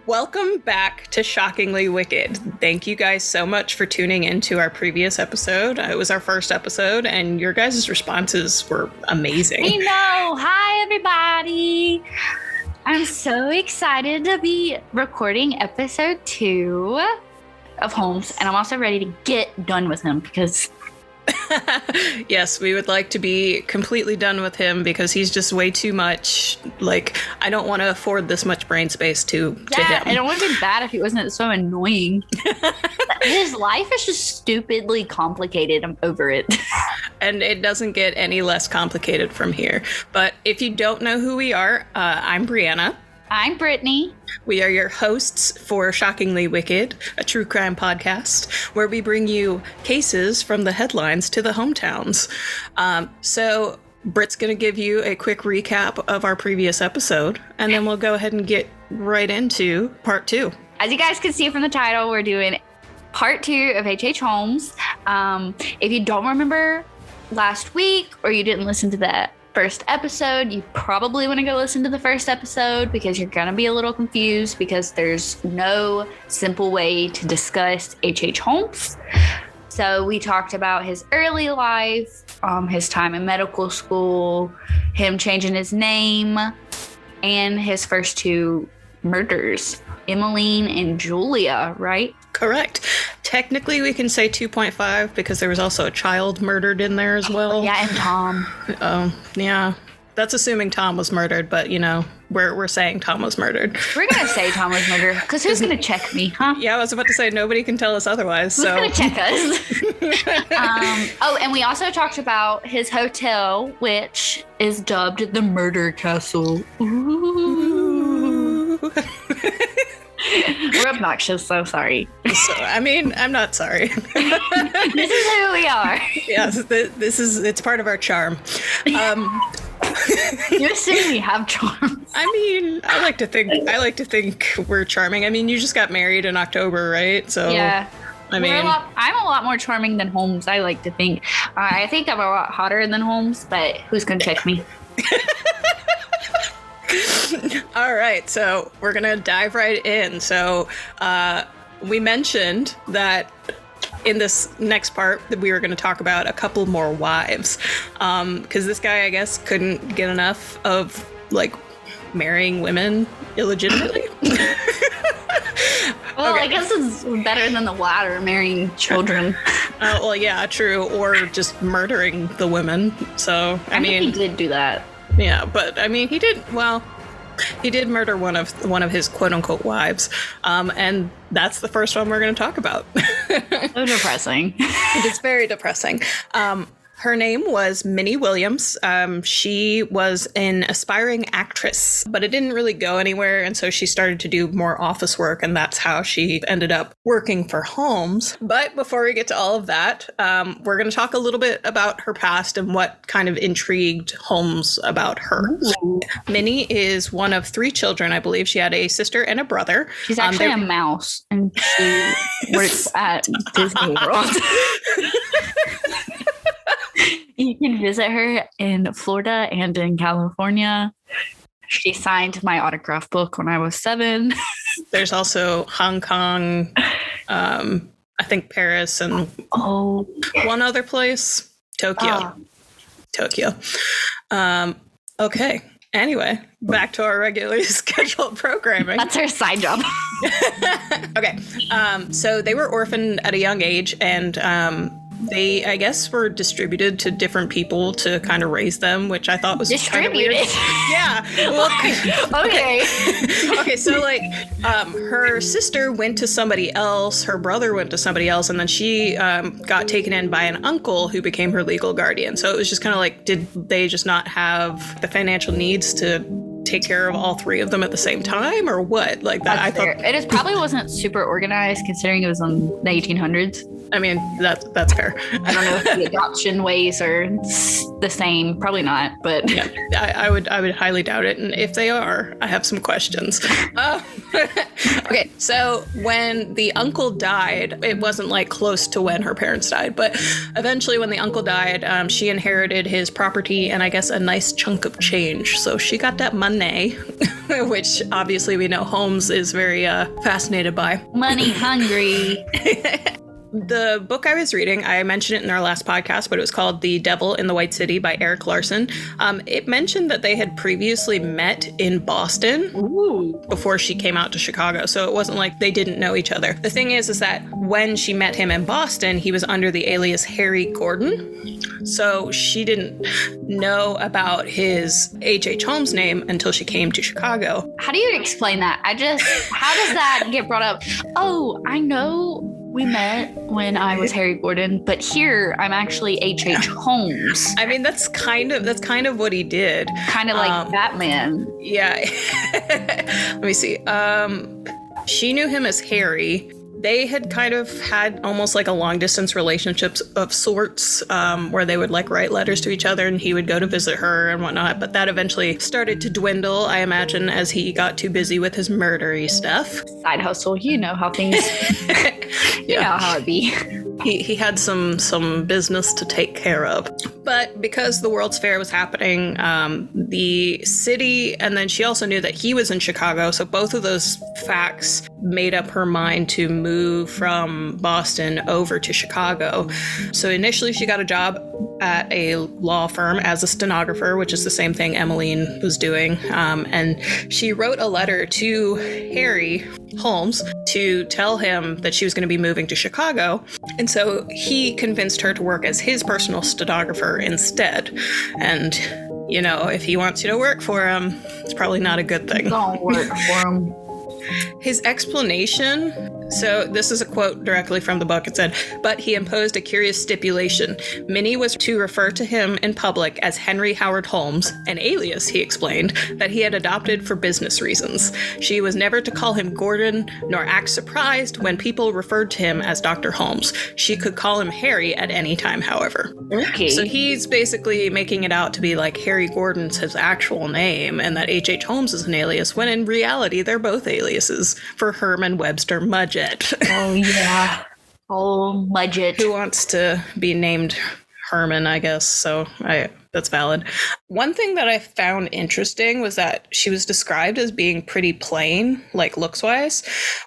Welcome back to Shockingly Wicked. Thank you guys so much for tuning into our previous episode. It was our first episode, and your guys' responses were amazing. I know. Hi, everybody. I'm so excited to be recording episode 2 of Holmes, and I'm also ready to get done with him because... Yes, we would like to be completely done with him because he's just way too much. Like, I don't want to afford this much brain space to him. I don't want to be bad if he wasn't so annoying. His life is just stupidly complicated. I'm over it. And it doesn't get any less complicated from here. But if you don't know who we are, I'm Briana. I'm Brittany. We are your hosts for Shockingly Wicked, a true crime podcast, where we bring you cases from the headlines to the hometowns. So Britt's going to give you a quick recap of our previous episode, and then we'll go ahead and get right into part 2. As you guys can see from the title, we're doing part 2 of H.H. Holmes. If you don't remember last week or you didn't listen to that first episode, you probably want to go listen to the first episode because you're going to be a little confused because there's no simple way to discuss H.H. Holmes. So we talked about his early life, his time in medical school, him changing his name, and his first 2 murders, Emmeline and Julia, right? Correct. Technically, we can say 2.5 because there was also a child murdered in there as well. Yeah, and Tom. Yeah. That's assuming Tom was murdered, but, you know, we're saying Tom was murdered. We're going to say Tom was murdered because who's going to check me, huh? Yeah, I was about to say nobody can tell us otherwise. Who's going to check us? And we also talked about his hotel, which is dubbed the Murder Castle. Ooh. We're obnoxious, so sorry. So, I mean, I'm not sorry. This is who we are. Yes, it's part of our charm. You assume we have charms. I mean, I like to think we're charming. I mean, you just got married in October, right? So yeah. I mean, I'm a lot more charming than Holmes, I like to think. I think I'm a lot hotter than Holmes, but who's going to check me? All right, so we're going to dive right in. So we mentioned that in this next part that we were going to talk about a couple more wives because this guy, I guess, couldn't get enough of, like, marrying women illegitimately. Well, okay. I guess it's better than the latter, marrying children. Well, yeah, true. Or just murdering the women. So, I mean, he did do that. Yeah, but I mean, he did murder one of his quote unquote wives, and that's the first one we're going to talk about. So depressing. It is very depressing. Her name was Minnie Williams. She was an aspiring actress, but it didn't really go anywhere. And so she started to do more office work. And that's how she ended up working for Holmes. But before we get to all of that, we're going to talk a little bit about her past and what kind of intrigued Holmes about her. Ooh. Minnie is one of 3 children, I believe. She had a sister and a brother. She's actually a mouse, and she works at Disney World. You can visit her in Florida and in California. She signed my autograph book when I was 7. There's also Hong Kong, I think Paris, and one other place, Tokyo. Tokyo. Okay. Anyway, back to our regularly scheduled programming. That's her side job. Okay. So they were orphaned at a young age, and they, I guess, were distributed to different people to kind of raise them, which I thought was distributed. Kind of weird. Yeah. Well, okay. Okay. So, like, her sister went to somebody else, her brother went to somebody else, and then she got taken in by an uncle who became her legal guardian. So it was just kind of like, did they just not have the financial needs to take care of all 3 of them at the same time, or what? Like that, I thought it probably wasn't super organized considering it was in the 1800s. I mean, that's fair. I don't know if the adoption ways are the same. Probably not, but yeah, I would highly doubt it. And if they are, I have some questions. Okay, so when the uncle died, it wasn't like close to when her parents died, but eventually when the uncle died, she inherited his property and I guess a nice chunk of change. So she got that money, which obviously we know Holmes is very fascinated by. Money hungry. The book I was reading, I mentioned it in our last podcast, but it was called The Devil in the White City by Erik Larson. It mentioned that they had previously met in Boston before she came out to Chicago. So it wasn't like they didn't know each other. The thing is that when she met him in Boston, he was under the alias Harry Gordon. So she didn't know about his H.H. Holmes name until she came to Chicago. How do you explain that? how does that get brought up? Oh, I know we met when I was Harry Gordon, but here I'm actually H.H. Holmes. I mean, that's kind of what he did. Kind of like Batman. Yeah. Let me see. She knew him as Harry. They had kind of had almost like a long distance relationships of sorts, where they would like write letters to each other and he would go to visit her and whatnot. But that eventually started to dwindle, I imagine, as he got too busy with his murdery stuff. Side hustle, you know how things, you know how it be. He had some business to take care of. But because the World's Fair was happening, the city, and then she also knew that he was in Chicago, so both of those facts made up her mind to move from Boston over to Chicago. So initially she got a job at a law firm as a stenographer, which is the same thing Emmeline was doing. And she wrote a letter to Harry Holmes to tell him that she was going to be moving to Chicago. And so he convinced her to work as his personal stenographer instead. And, you know, if he wants you to work for him, it's probably not a good thing. Don't work for him. His explanation, so this is a quote directly from the book. It said, "But he imposed a curious stipulation. Minnie was to refer to him in public as Henry Howard Holmes, an alias, he explained, that he had adopted for business reasons. She was never to call him Gordon, nor act surprised when people referred to him as Dr. Holmes. She could call him Harry at any time, however." Okay. So he's basically making it out to be like Harry Gordon's his actual name and that H.H. Holmes is an alias, when in reality they're both aliases for Herman Webster Mudgett. Oh, yeah. Oh, Mudgett. Who wants to be named Herman, I guess. So that's valid. One thing that I found interesting was that she was described as being pretty plain, like looks-wise,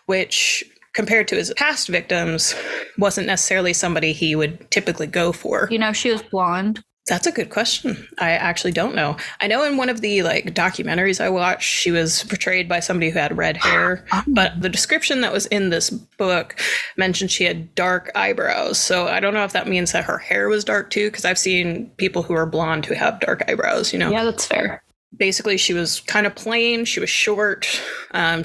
which compared to his past victims wasn't necessarily somebody he would typically go for. You know, she was blonde. That's a good question. I actually don't know. I know in one of the like documentaries I watched, she was portrayed by somebody who had red hair, but the description that was in this book mentioned she had dark eyebrows. So I don't know if that means that her hair was dark too, because I've seen people who are blonde who have dark eyebrows, you know? Yeah, that's fair. Basically, she was kind of plain. She was short.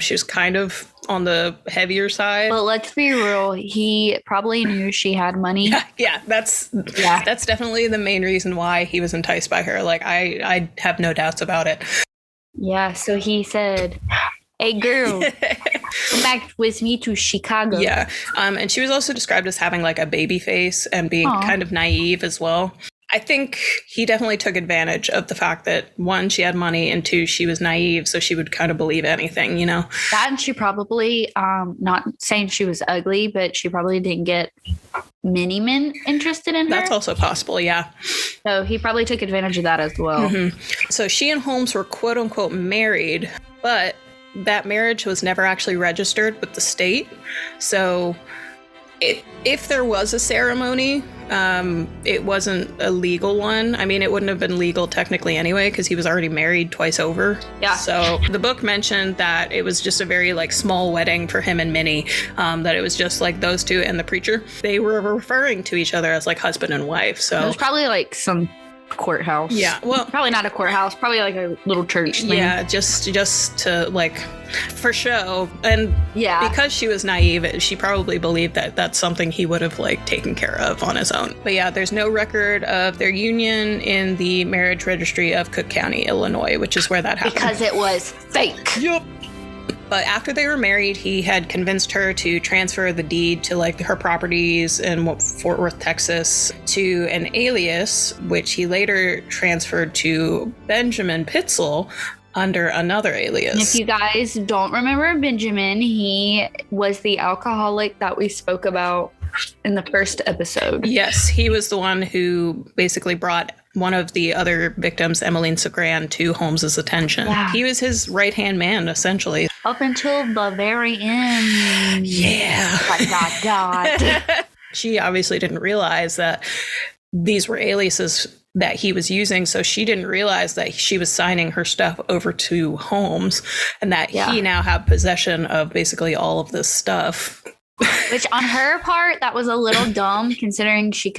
She was kind of on the heavier side. But let's be real. He probably knew she had money. Yeah, that's definitely the main reason why he was enticed by her. Like, I have no doubts about it. Yeah, so he said, "Hey, girl, come back with me to Chicago." Yeah, and she was also described as having like a baby face and being kind of naive as well. I think he definitely took advantage of the fact that, one, she had money, and two, she was naive, so she would kind of believe anything, you know? That, and she probably, not saying she was ugly, but she probably didn't get many men interested in her. That's also possible, yeah. So he probably took advantage of that as well. Mm-hmm. So she and Holmes were quote-unquote married, but that marriage was never actually registered with the state. So if there was a ceremony, it wasn't a legal one. I mean, it wouldn't have been legal technically anyway, because he was already married twice over. Yeah. So the book mentioned that it was just a very like small wedding for him and Minnie, that it was just like those two and the preacher. They were referring to each other as like husband and wife. So it was probably like some courthouse. Yeah, well, probably not a courthouse, probably like a little church thing. Yeah, just to like for show. And yeah, because she was naive, she probably believed that that's something he would have like taken care of on his own. But yeah, there's no record of their union in the marriage registry of Cook County, Illinois, which is where that happened. Because it was fake. Yep. But after they were married, he had convinced her to transfer the deed to like her properties in Fort Worth, Texas, to an alias, which he later transferred to Benjamin Pitzel under another alias. And if you guys don't remember Benjamin, he was the alcoholic that we spoke about in the first episode. Yes, he was the one who basically brought one of the other victims, Emmeline Segran, to Holmes's attention. Yeah. He was his right-hand man, essentially. Up until the very end. Yeah. She obviously didn't realize that these were aliases that he was using, so she didn't realize that she was signing her stuff over to Holmes and that he now had possession of basically all of this stuff. Which on her part, that was a little dumb, considering she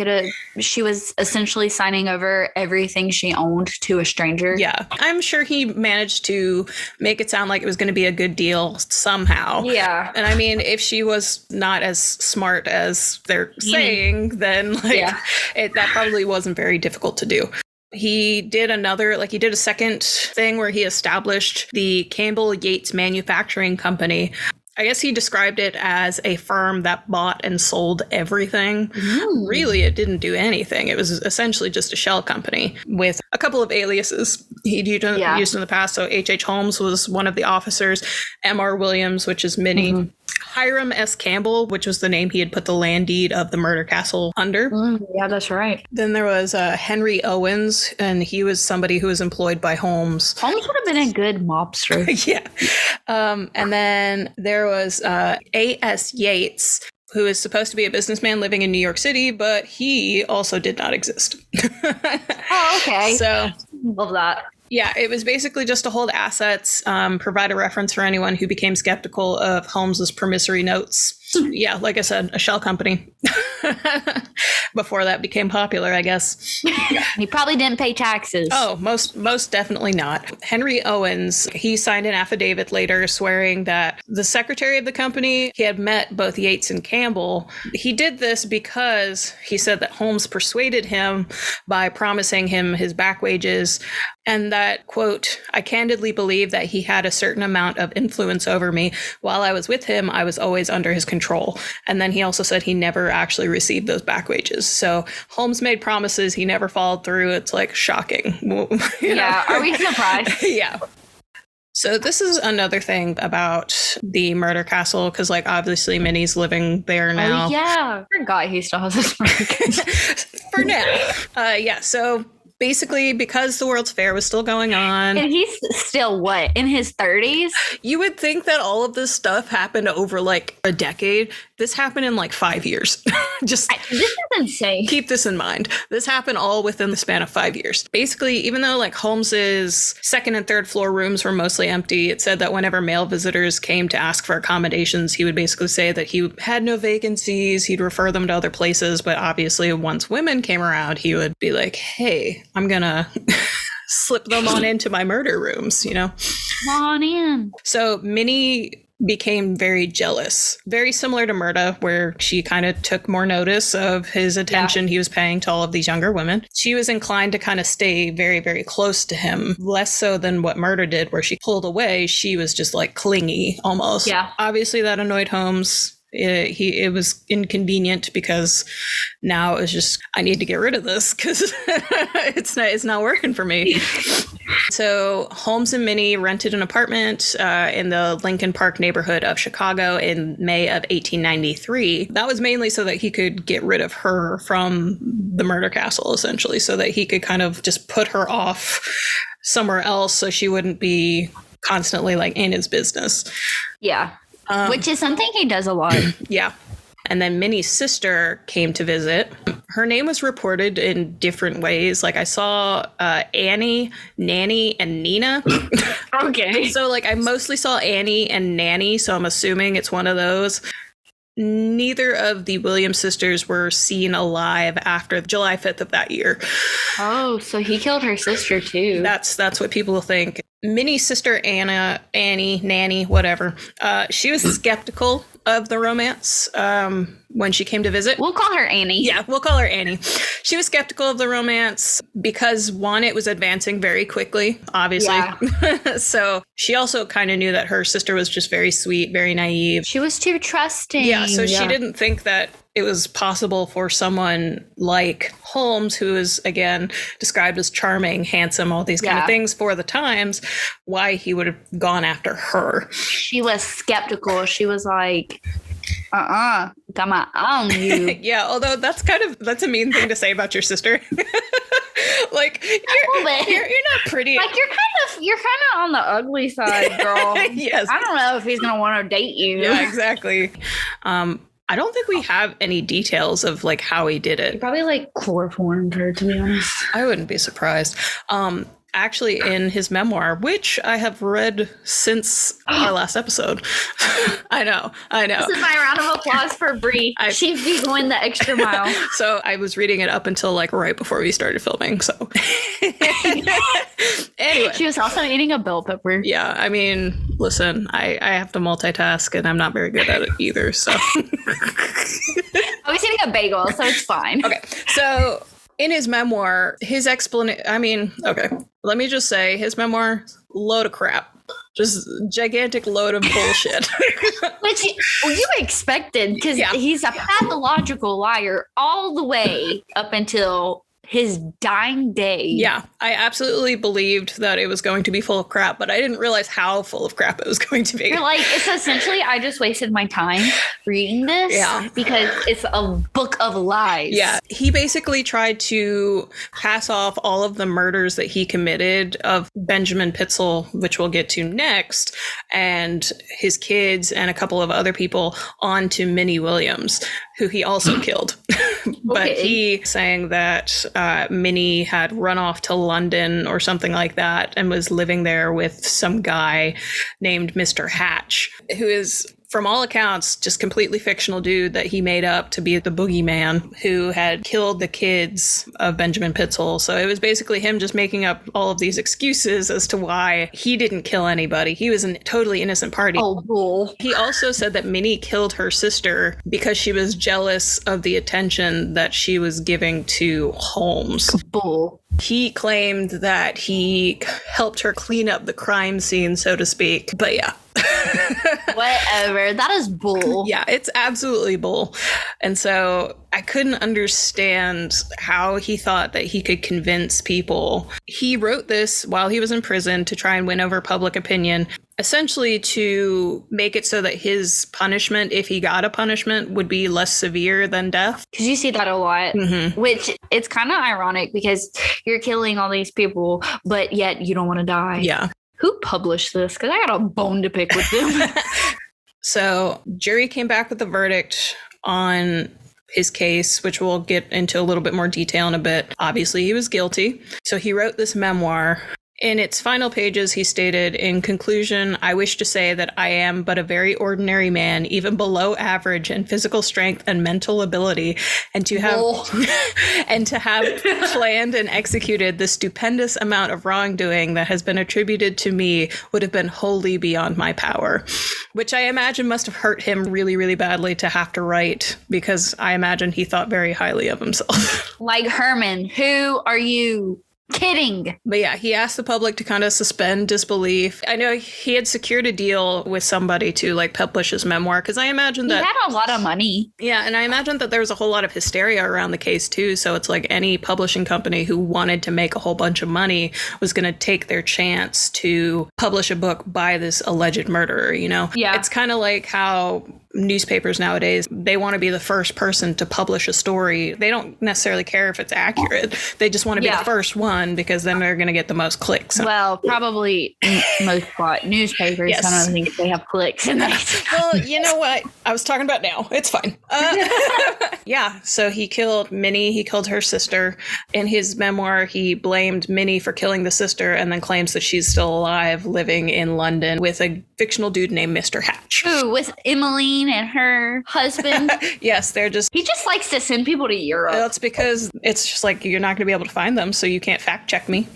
was essentially signing over everything she owned to a stranger. Yeah. I'm sure he managed to make it sound like it was going to be a good deal somehow. Yeah. And I mean, if she was not as smart as they're saying, then that probably wasn't very difficult to do. He did a second thing where he established the Campbell Yates Manufacturing Company. I guess he described it as a firm that bought and sold everything. Ooh. Really, it didn't do anything. It was essentially just a shell company with a couple of aliases he'd used in the past. So H.H. Holmes was one of the officers, M.R. Williams, which is Minnie. Mm-hmm. Hiram S. Campbell, which was the name he had put the land deed of the murder castle under. Yeah, that's right. Then there was Henry Owens, and he was somebody who was employed by Holmes. Holmes would have been a good mobster. Yeah. And then there was A.S. Yates, who is supposed to be a businessman living in New York City, but he also did not exist. Oh, okay. So, love that. Yeah, it was basically just to hold assets, provide a reference for anyone who became skeptical of Holmes's promissory notes. Yeah, like I said, a shell company. Before that became popular, I guess. He probably didn't pay taxes. Oh, most definitely not. Henry Owens, he signed an affidavit later swearing that the secretary of the company, he had met both Yates and Campbell. He did this because he said that Holmes persuaded him by promising him his back wages, and that, quote, I candidly believe that he had a certain amount of influence over me. While I was with him, I was always under his control. And then he also said he never actually received those back wages. So Holmes made promises, he never followed through. It's like shocking. Yeah, are we surprised? Yeah. So this is another thing about the murder castle, because like obviously Minnie's living there now. Oh, yeah. I forgot he still has this murder castle. For now. Yeah, so basically, because the World's Fair was still going on. And he's still, what, in his 30s? You would think that all of this stuff happened over like a decade. This happened in like 5 years. This is insane. Keep this in mind. This happened all within the span of 5 years. Basically, even though like Holmes's second and third floor rooms were mostly empty, it said that whenever male visitors came to ask for accommodations, he would basically say that he had no vacancies. He'd refer them to other places. But obviously, once women came around, he would be like, hey, I'm going to slip them on into my murder rooms, you know? Come on in. So Minnie became very jealous, very similar to Murda, where she kind of took more notice of his attention he was paying to all of these younger women. She was inclined to kind of stay very, very close to him, less so than what Murda did, where she pulled away. She was just like clingy almost. Yeah. Obviously that annoyed Holmes. It was inconvenient because now it was just, I need to get rid of this because it's not working for me. So Holmes and Minnie rented an apartment in the Lincoln Park neighborhood of Chicago in May of 1893. That was mainly so that he could get rid of her from the murder castle, essentially, so that he could kind of just put her off somewhere else so she wouldn't be constantly like in his business. Yeah. Which is something he does a lot. Yeah. And then Minnie's sister came to visit. Her name was reported in different ways. Like I saw Annie, Nanny, and Nina. Okay. So like I mostly saw Annie and Nanny, so I'm assuming it's one of those. Neither of the Williams sisters were seen alive after July 5th of that year. Oh, so he killed her sister too. That's what people think. Minnie's sister, Nanny, whatever, she was skeptical of the romance when she came to visit. We'll call her Annie. Yeah, we'll call her Annie. She was skeptical of the romance because, one, it was advancing very quickly, obviously. Yeah. So she also kind of knew that her sister was just very sweet, very naive. She was too trusting. Yeah, so she didn't think that it was possible for someone like Holmes, who is, again, described as charming, handsome, all these kind of things for the times, why he would have gone after her. She was skeptical. She was like, got my eye on you. Yeah, although that's a mean thing to say about your sister. Like, you're not pretty. Like, you're kind of on the ugly side, girl. Yes. I don't know if he's going to want to date you. Yeah, exactly. I don't think we have any details of like how he did it. He probably like chloroformed her, to be honest. I wouldn't be surprised. Actually, in his memoir, which I have read since our last episode. I know. This is my round of applause for Brie. She'd be going the extra mile. So I was reading it up until like right before we started filming. So anyway. She was also eating a bell pepper. Yeah. I mean, listen, I have to multitask and I'm not very good at it either. So I was eating a bagel, so it's fine. Okay. So in his memoir, his explanation, let me just say his memoir, load of crap. Just gigantic load of bullshit. Which you expected, because he's a pathological liar all the way up until his dying day. Yeah, I absolutely believed that it was going to be full of crap, but I didn't realize how full of crap it was going to be. You're like, it's essentially, I just wasted my time reading this because it's a book of lies. Yeah, he basically tried to pass off all of the murders that he committed of Benjamin Pitzel, which we'll get to next, and his kids and a couple of other people onto Minnie Williams, who he also killed. But he saying that Minnie had run off to London or something like that and was living there with some guy named Mr. Hatch, who is, from all accounts, just completely fictional dude that he made up to be the boogeyman who had killed the kids of Benjamin Pitzel. So it was basically him just making up all of these excuses as to why he didn't kill anybody. He was a totally innocent party. Oh, bull. He also said that Minnie killed her sister because she was jealous of the attention that she was giving to Holmes. Bull. He claimed that he helped her clean up the crime scene, so to speak. But yeah. Whatever. That is bull. Yeah, it's absolutely bull. And so I couldn't understand how he thought that he could convince people. He wrote this while he was in prison to try and win over public opinion, essentially to make it so that his punishment, if he got a punishment, would be less severe than death. Because you see that a lot, which it's kind of ironic because you're killing all these people, but yet you don't want to die. Yeah. Who published this? Because I got a bone to pick with them. So jury came back with a verdict on his case, which we'll get into a little bit more detail in a bit. Obviously, he was guilty. So he wrote this memoir. In its final pages, he stated, "In conclusion, I wish to say that I am but a very ordinary man, even below average in physical strength and mental ability, and to have planned and executed the stupendous amount of wrongdoing that has been attributed to me would have been wholly beyond my power," which I imagine must have hurt him really, really badly to have to write, because I imagine he thought very highly of himself. Like Herman, who are you kidding? But yeah, he asked the public to kind of suspend disbelief. I know he had secured a deal with somebody to like publish his memoir, because I imagine that he had a lot of money. Yeah, and I imagine that there was a whole lot of hysteria around the case too. So it's like any publishing company who wanted to make a whole bunch of money was going to take their chance to publish a book by this alleged murderer, you know? Yeah. It's kind of like how newspapers nowadays, they want to be the first person to publish a story. They don't necessarily care if it's accurate. They just want to be the first one, because then they're going to get the most clicks. Well, probably most newspapers. Yes. I don't think they have clicks in that. Well, you know what? I was talking about now. It's fine. Yeah. So he killed Minnie. He killed her sister. In his memoir, he blamed Minnie for killing the sister and then claims that she's still alive, living in London with a fictional dude named Mr. Hatch. Ooh, with Emmeline and her husband. Yes, he just likes to send people to Europe. Well, it's because it's just like, you're not going to be able to find them, so you can't fact check me.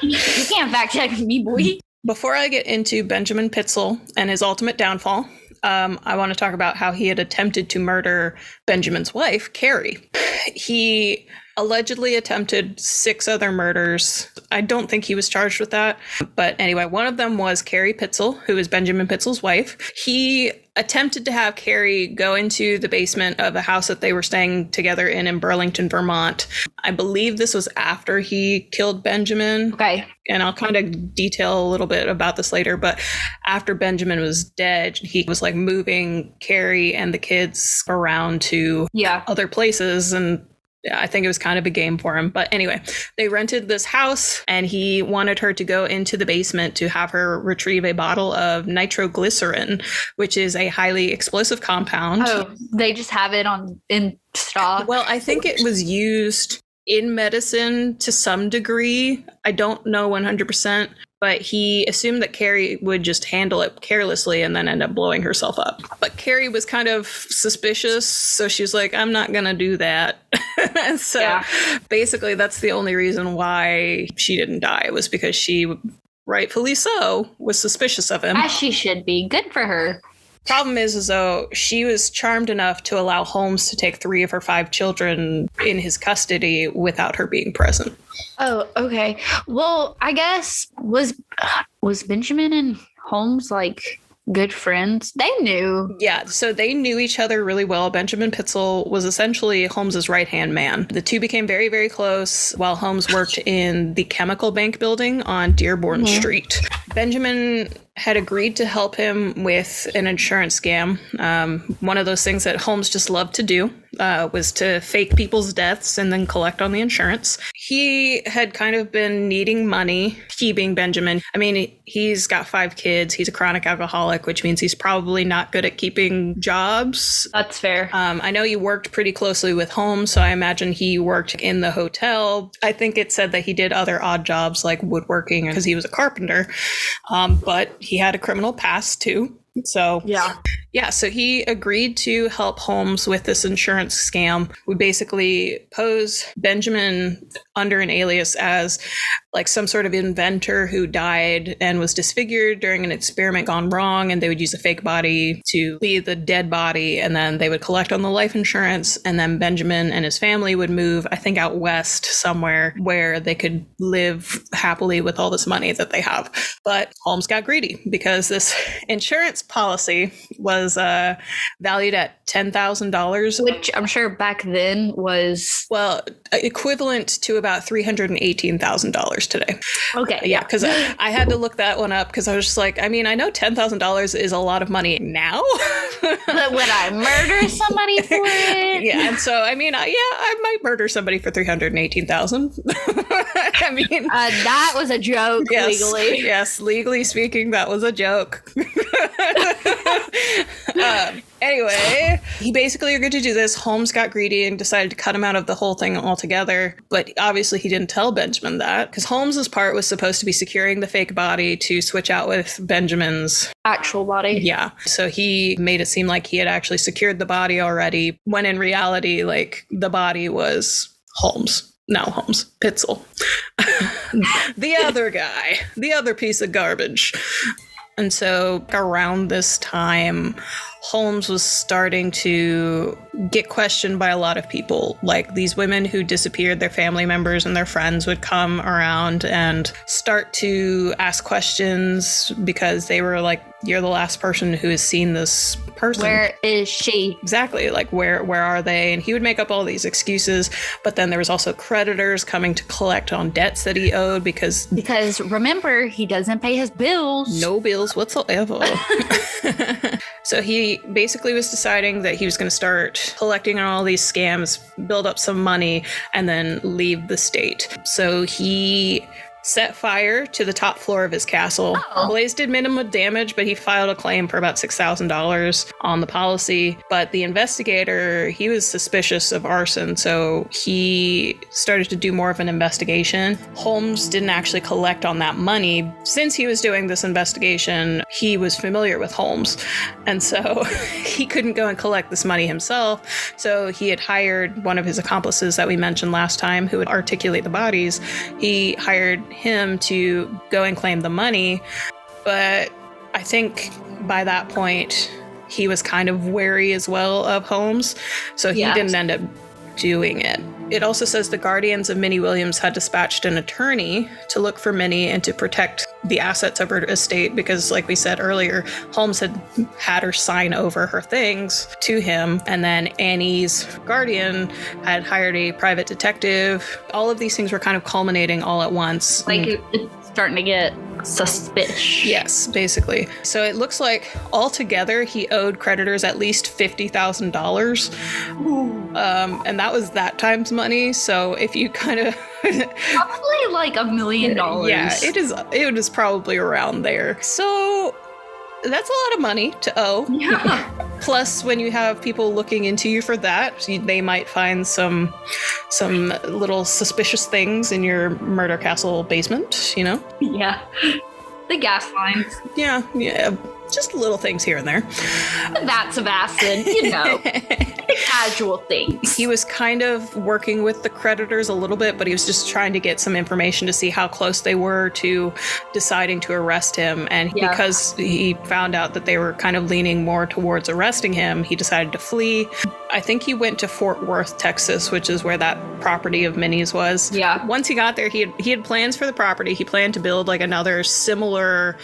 You can't fact check me, boy. Before I get into Benjamin Pitzel and his ultimate downfall, I want to talk about how he had attempted to murder Benjamin's wife, Carrie. He allegedly attempted 6 other murders. I don't think he was charged with that. But anyway, one of them was Carrie Pitzel, who is Benjamin Pitzel's wife. He attempted to have Carrie go into the basement of a house that they were staying together in Burlington, Vermont. I believe this was after he killed Benjamin. Okay. And I'll kind of detail a little bit about this later. But after Benjamin was dead, he was like moving Carrie and the kids around to other places. And I think it was kind of a game for him. But anyway, they rented this house and he wanted her to go into the basement to have her retrieve a bottle of nitroglycerin, which is a highly explosive compound. Oh, they just have it in stock? Well, I think it was used in medicine to some degree. I don't know 100%, but he assumed that Carrie would just handle it carelessly and then end up blowing herself up. But Carrie was kind of suspicious, so she was like, I'm not going to do that. So basically, that's the only reason why she didn't die, was because she, rightfully so, was suspicious of him. As she should be. Good for her. Problem is though, she was charmed enough to allow Holmes to take 3 of her 5 children in his custody without her being present. Oh, okay. Well, I guess was Benjamin and Holmes like good friends? They knew. Yeah, so they knew each other really well. Benjamin Pitzel was essentially Holmes's right-hand man. The two became very, very close while Holmes worked in the chemical bank building on Dearborn Street. Benjamin had agreed to help him with an insurance scam. One of those things that Holmes just loved to do was to fake people's deaths and then collect on the insurance. He had kind of been needing money, he being Benjamin. I mean, he's got 5 kids. He's a chronic alcoholic, which means he's probably not good at keeping jobs. That's fair. I know he worked pretty closely with Holmes, so I imagine he worked in the hotel. I think it said that he did other odd jobs like woodworking because he was a carpenter, but he had a criminal past too. So so he agreed to help Holmes with this insurance scam. We basically pose Benjamin under an alias as like some sort of inventor who died and was disfigured during an experiment gone wrong, and they would use a fake body to be the dead body, and then they would collect on the life insurance, and then Benjamin and his family would move, I think, out west somewhere where they could live happily with all this money that they have. But Holmes got greedy because this insurance policy was valued at $10,000, which I'm sure back then was equivalent to about $318,000 today. Okay, yeah, because I had to look that one up because I was just like, I mean, I know $10,000 is a lot of money now, but would I murder somebody for it? Yeah, and so I mean, I might murder somebody for $318,000. I mean, that was a joke. Legally, yes, legally speaking, that was a joke. Anyway, he basically agreed to do this. Holmes got greedy and decided to cut him out of the whole thing altogether. But obviously he didn't tell Benjamin that, because Holmes's part was supposed to be securing the fake body to switch out with Benjamin's actual body. Yeah. So he made it seem like he had actually secured the body already, when in reality, like, the body was Holmes. No, Holmes. Pitzel. The other guy. The other piece of garbage. And so around this time, Holmes was starting to get questioned by a lot of people. Like, these women who disappeared, their family members and their friends would come around and start to ask questions because they were like, you're the last person who has seen this person. Where is she? Exactly. Like, where are they? And he would make up all these excuses. But then there was also creditors coming to collect on debts that he owed because remember, he doesn't pay his bills. No bills whatsoever. So he basically was deciding that he was going to start collecting on all these scams, build up some money, and then leave the state. So he set fire to the top floor of his castle. Oh. Blaze did minimum damage, but he filed a claim for about $6,000 on the policy. But the investigator, he was suspicious of arson, so he started to do more of an investigation. Holmes didn't actually collect on that money. Since he was doing this investigation, he was familiar with Holmes, and so he couldn't go and collect this money himself. So he had hired one of his accomplices that we mentioned last time, who would articulate the bodies. He hired him to go and claim the money. But I think by that point, he was kind of wary as well of Holmes, so he didn't end up doing it. It also says the guardians of Minnie Williams had dispatched an attorney to look for Minnie and to protect the assets of her estate because, like we said earlier, Holmes had her sign over her things to him, and then Annie's guardian had hired a private detective. All of these things were kind of culminating all at once. Like, it's starting to get suspicious. Yes, basically. So it looks like altogether he owed creditors at least $50,000. And that was that time's money. So if you kind of probably like $1 million. Yeah, it is probably around there. So that's a lot of money to owe. Yeah. Plus, when you have people looking into you for that, they might find some little suspicious things in your murder castle basement, you know? Yeah. The gas lines. Yeah. Just little things here and there. The vats of acid, you know. The casual things. He was kind of working with the creditors a little bit, but he was just trying to get some information to see how close they were to deciding to arrest him. And because he found out that they were kind of leaning more towards arresting him, he decided to flee. I think he went to Fort Worth, Texas, which is where that property of Minnie's was. Yeah. Once he got there, he had plans for the property. He planned to build like another similar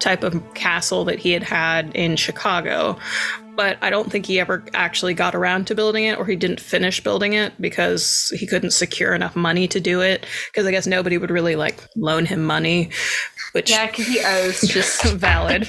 type of castle that he had in Chicago. But I don't think he ever actually got around to building it, or he didn't finish building it because he couldn't secure enough money to do it. Because I guess nobody would really like loan him money, which because he owes just valid.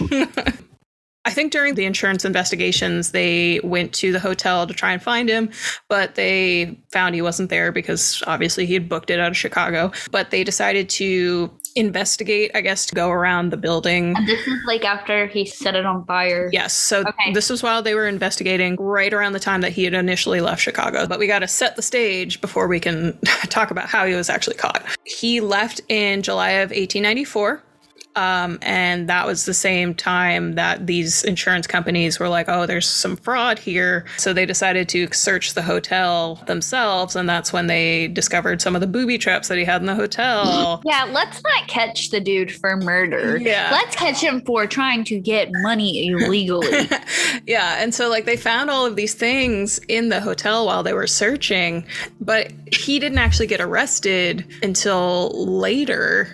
I think during the insurance investigations, they went to the hotel to try and find him, but they found he wasn't there because obviously he had booked it out of Chicago. But they decided to investigate, I guess, to go around the building. And this is like after he set it on fire. Yes. So This was while they were investigating, right around the time that he had initially left Chicago. But we got to set the stage before we can talk about how he was actually caught. He left in July of 1894. And that was the same time that these insurance companies were like, oh, there's some fraud here. So they decided to search the hotel themselves. And that's when they discovered some of the booby traps that he had in the hotel. Yeah, let's not catch the dude for murder. Yeah. Let's catch him for trying to get money illegally. Yeah. And so like they found all of these things in the hotel while they were searching, but he didn't actually get arrested until later.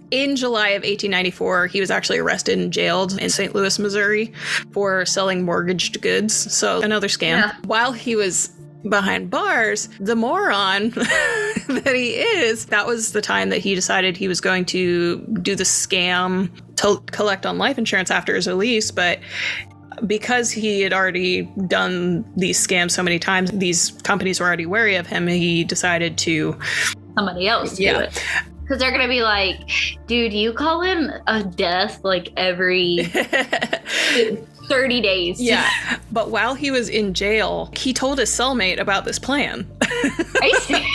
In July of 1894, he was actually arrested and jailed in St. Louis, Missouri for selling mortgaged goods. So another scam. Yeah. While he was behind bars, the moron that he is, that was the time that he decided he was going to do the scam to collect on life insurance after his release. But because he had already done these scams so many times, these companies were already wary of him, he decided to... somebody else do it. Because they're going to be like, dude, you call in a death like every 30 days. Yeah. But while he was in jail, he told his cellmate about this plan. Are you serious?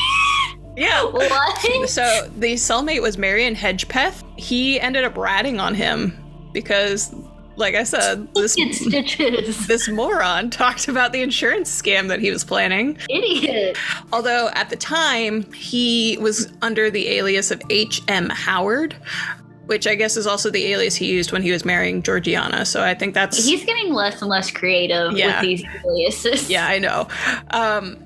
Yeah. What? So the cellmate was Marion Hedgepeth. He ended up ratting on him because... like I said, this moron talked about the insurance scam that he was planning. Idiot. Although at the time, he was under the alias of H.M. Howard, which I guess is also the alias he used when he was marrying Georgiana. So I think that's... he's getting less and less creative with these aliases. Yeah, I know.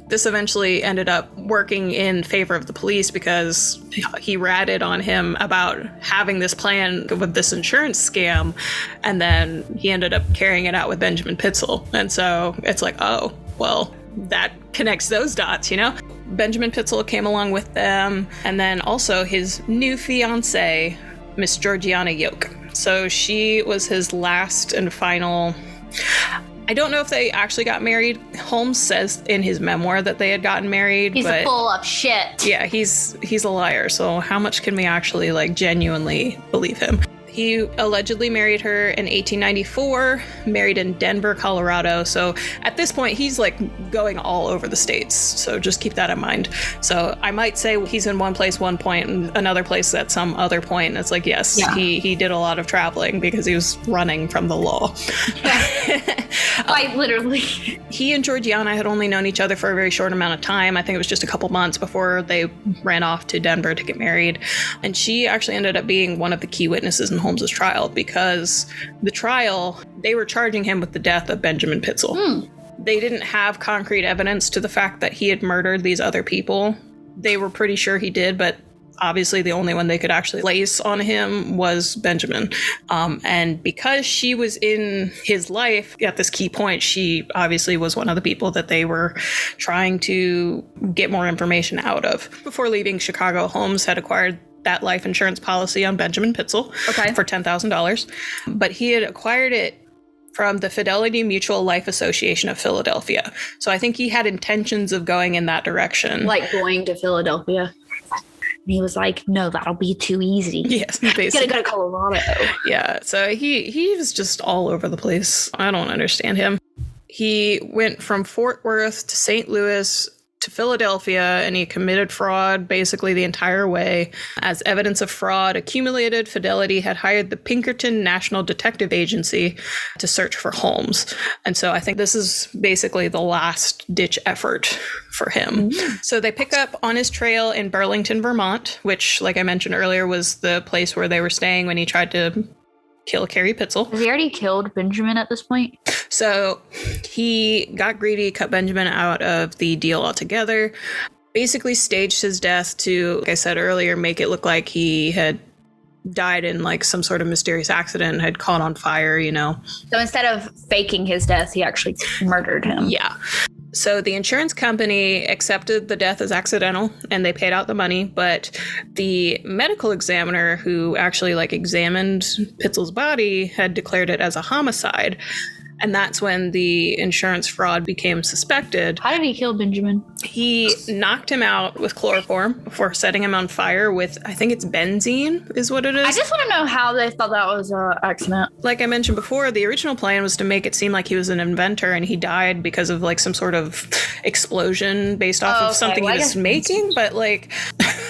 This eventually ended up working in favor of the police because he ratted on him about having this plan with this insurance scam. And then he ended up carrying it out with Benjamin Pitzel. And so it's like, oh, well, that connects those dots, you know? Benjamin Pitzel came along with them. And then also his new fiancée, Miss Georgiana Yoke. So she was his last and final... I don't know if they actually got married. Holmes says in his memoir that they had gotten married. He's full of shit. Yeah, he's a liar. So how much can we actually like genuinely believe him? He allegedly married her in 1894, married in Denver, Colorado. So at this point, he's like going all over the states. So just keep that in mind. So I might say he's in one place, one point, and another place at some other point. And it's like, yes, he did a lot of traveling because he was running from the law. Quite literally. He and Georgiana had only known each other for a very short amount of time. I think it was just a couple months before they ran off to Denver to get married. And she actually ended up being one of the key witnesses in Holmes's trial, because the trial, they were charging him with the death of Benjamin Pitzel. They didn't have concrete evidence to the fact that he had murdered these other people. They were pretty sure he did, but obviously the only one they could actually place on him was Benjamin. And because she was in his life at this key point, she obviously was one of the people that they were trying to get more information out of. Before leaving Chicago, Holmes had acquired that life insurance policy on Benjamin Pitzel for $10,000. But he had acquired it from the Fidelity Mutual Life Association of Philadelphia. So I think he had intentions of going in that direction. Like going to Philadelphia. And he was like, no, that'll be too easy. Yes, basically. Gotta go to Colorado. Yeah, so he was just all over the place. I don't understand him. He went from Fort Worth to St. Louis to Philadelphia, and he committed fraud basically the entire way. As evidence of fraud accumulated, Fidelity had hired the Pinkerton National Detective Agency to search for Holmes. And so I think this is basically the last ditch effort for him. So they pick up on his trail in Burlington, Vermont, which, like I mentioned earlier, was the place where they were staying when he tried to kill Carrie Pitzel. Has he already killed Benjamin at this point? So he got greedy, cut Benjamin out of the deal altogether, basically staged his death to, like I said earlier, make it look like he had died in like some sort of mysterious accident, had caught on fire, you know. So instead of faking his death, he actually murdered him. Yeah. So the insurance company accepted the death as accidental and they paid out the money, but the medical examiner who actually like examined Pitzel's body had declared it as a homicide. And that's when the insurance fraud became suspected. How did he kill Benjamin? He knocked him out with chloroform before setting him on fire with, I think it's benzene is what it is. I just want to know how they thought that was an accident. Like I mentioned before, the original plan was to make it seem like he was an inventor and he died because of like some sort of explosion based off of something he was making. But like,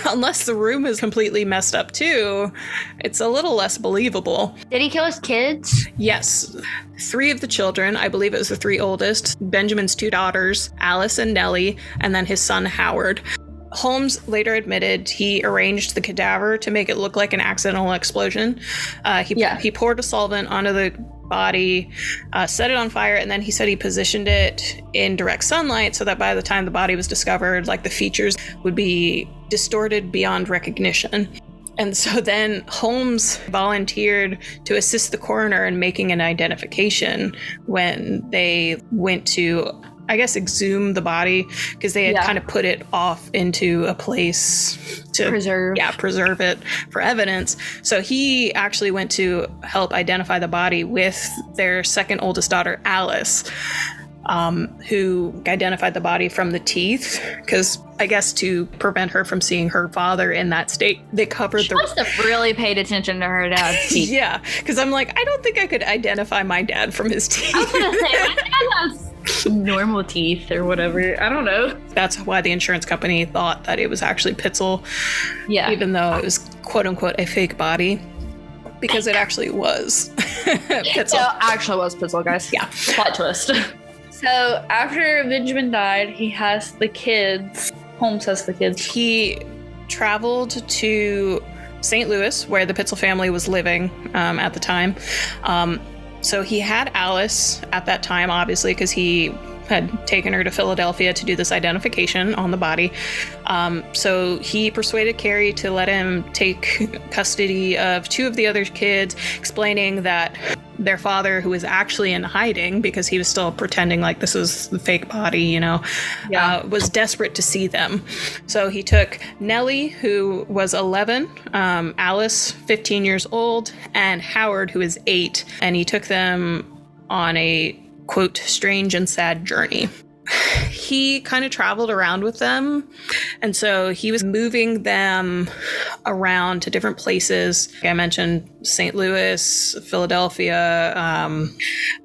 unless the room is completely messed up too, it's a little less believable. Did he kill his kids? Yes. 3 of the children, I believe it was the 3 oldest, Benjamin's 2 daughters, Alice and Nellie, and then his son Howard. Holmes later admitted he arranged the cadaver to make it look like an accidental explosion. He poured a solvent onto the body, set it on fire, and then he said he positioned it in direct sunlight so that by the time the body was discovered, like the features would be distorted beyond recognition. And so then Holmes volunteered to assist the coroner in making an identification when they went to, I guess, exhume the body because they had kind of put it off into a place to preserve it for evidence. So he actually went to help identify the body with their second oldest daughter, Alice, who identified the body from the teeth because I guess to prevent her from seeing her father in that state, they covered she must have really paid attention to her dad's teeth. Yeah, because I'm like, I don't think I could identify my dad from his teeth. I was going to say, my dad has normal teeth or whatever. I don't know. That's why the insurance company thought that it was actually Pitzel, even though it was quote unquote a fake body. Because it actually was Pitzel. It actually was Pitzel, guys. Yeah. Plot twist. So after Benjamin died, he has the kids. Holmes has the kids. He traveled to St. Louis, where the Pitzel family was living at the time. So he had Alice at that time, obviously, because he had taken her to Philadelphia to do this identification on the body. So he persuaded Carrie to let him take custody of 2 of the other kids, explaining that their father, who was actually in hiding because he was still pretending like this was the fake body, you know, was desperate to see them. So he took Nellie, who was 11, Alice, 15 years old, and Howard, who is 8, and he took them on a quote, strange and sad journey. he kind of traveled around with them. And so he was moving them around to different places. Like I mentioned St. Louis, Philadelphia.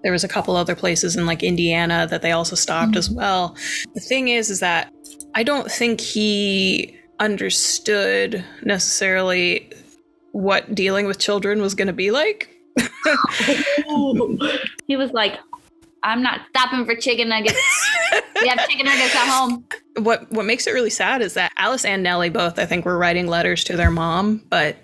There was a couple other places in like Indiana that they also stopped as well. The thing is that I don't think he understood necessarily what dealing with children was going to be like. He was like, I'm not stopping for chicken nuggets. We have chicken nuggets at home. What makes it really sad is that Alice and Nellie both, I think, were writing letters to their mom, but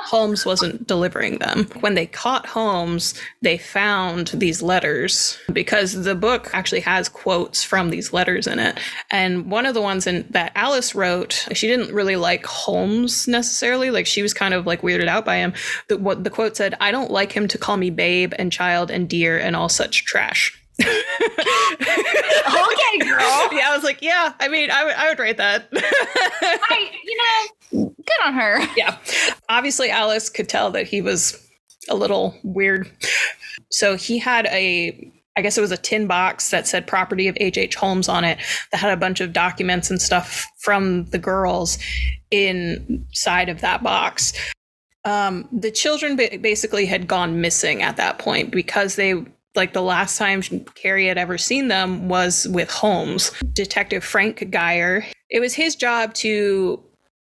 Holmes wasn't delivering them. When they caught Holmes, they found these letters because the book actually has quotes from these letters in it. And one of the ones that Alice wrote, she didn't really like Holmes necessarily. Like she was kind of like weirded out by him. The quote said, "I don't like him to call me babe and child and dear and all such trash." Okay, girl. Yeah, I was like, yeah, I mean, I would write that. Good on her. Yeah. Obviously, Alice could tell that he was a little weird. So he had I guess it was a tin box that said property of H.H. Holmes on it that had a bunch of documents and stuff from the girls inside of that box. The children basically had gone missing at that point because like the last time Carrie had ever seen them was with Holmes. Detective Frank Geyer. It was his job to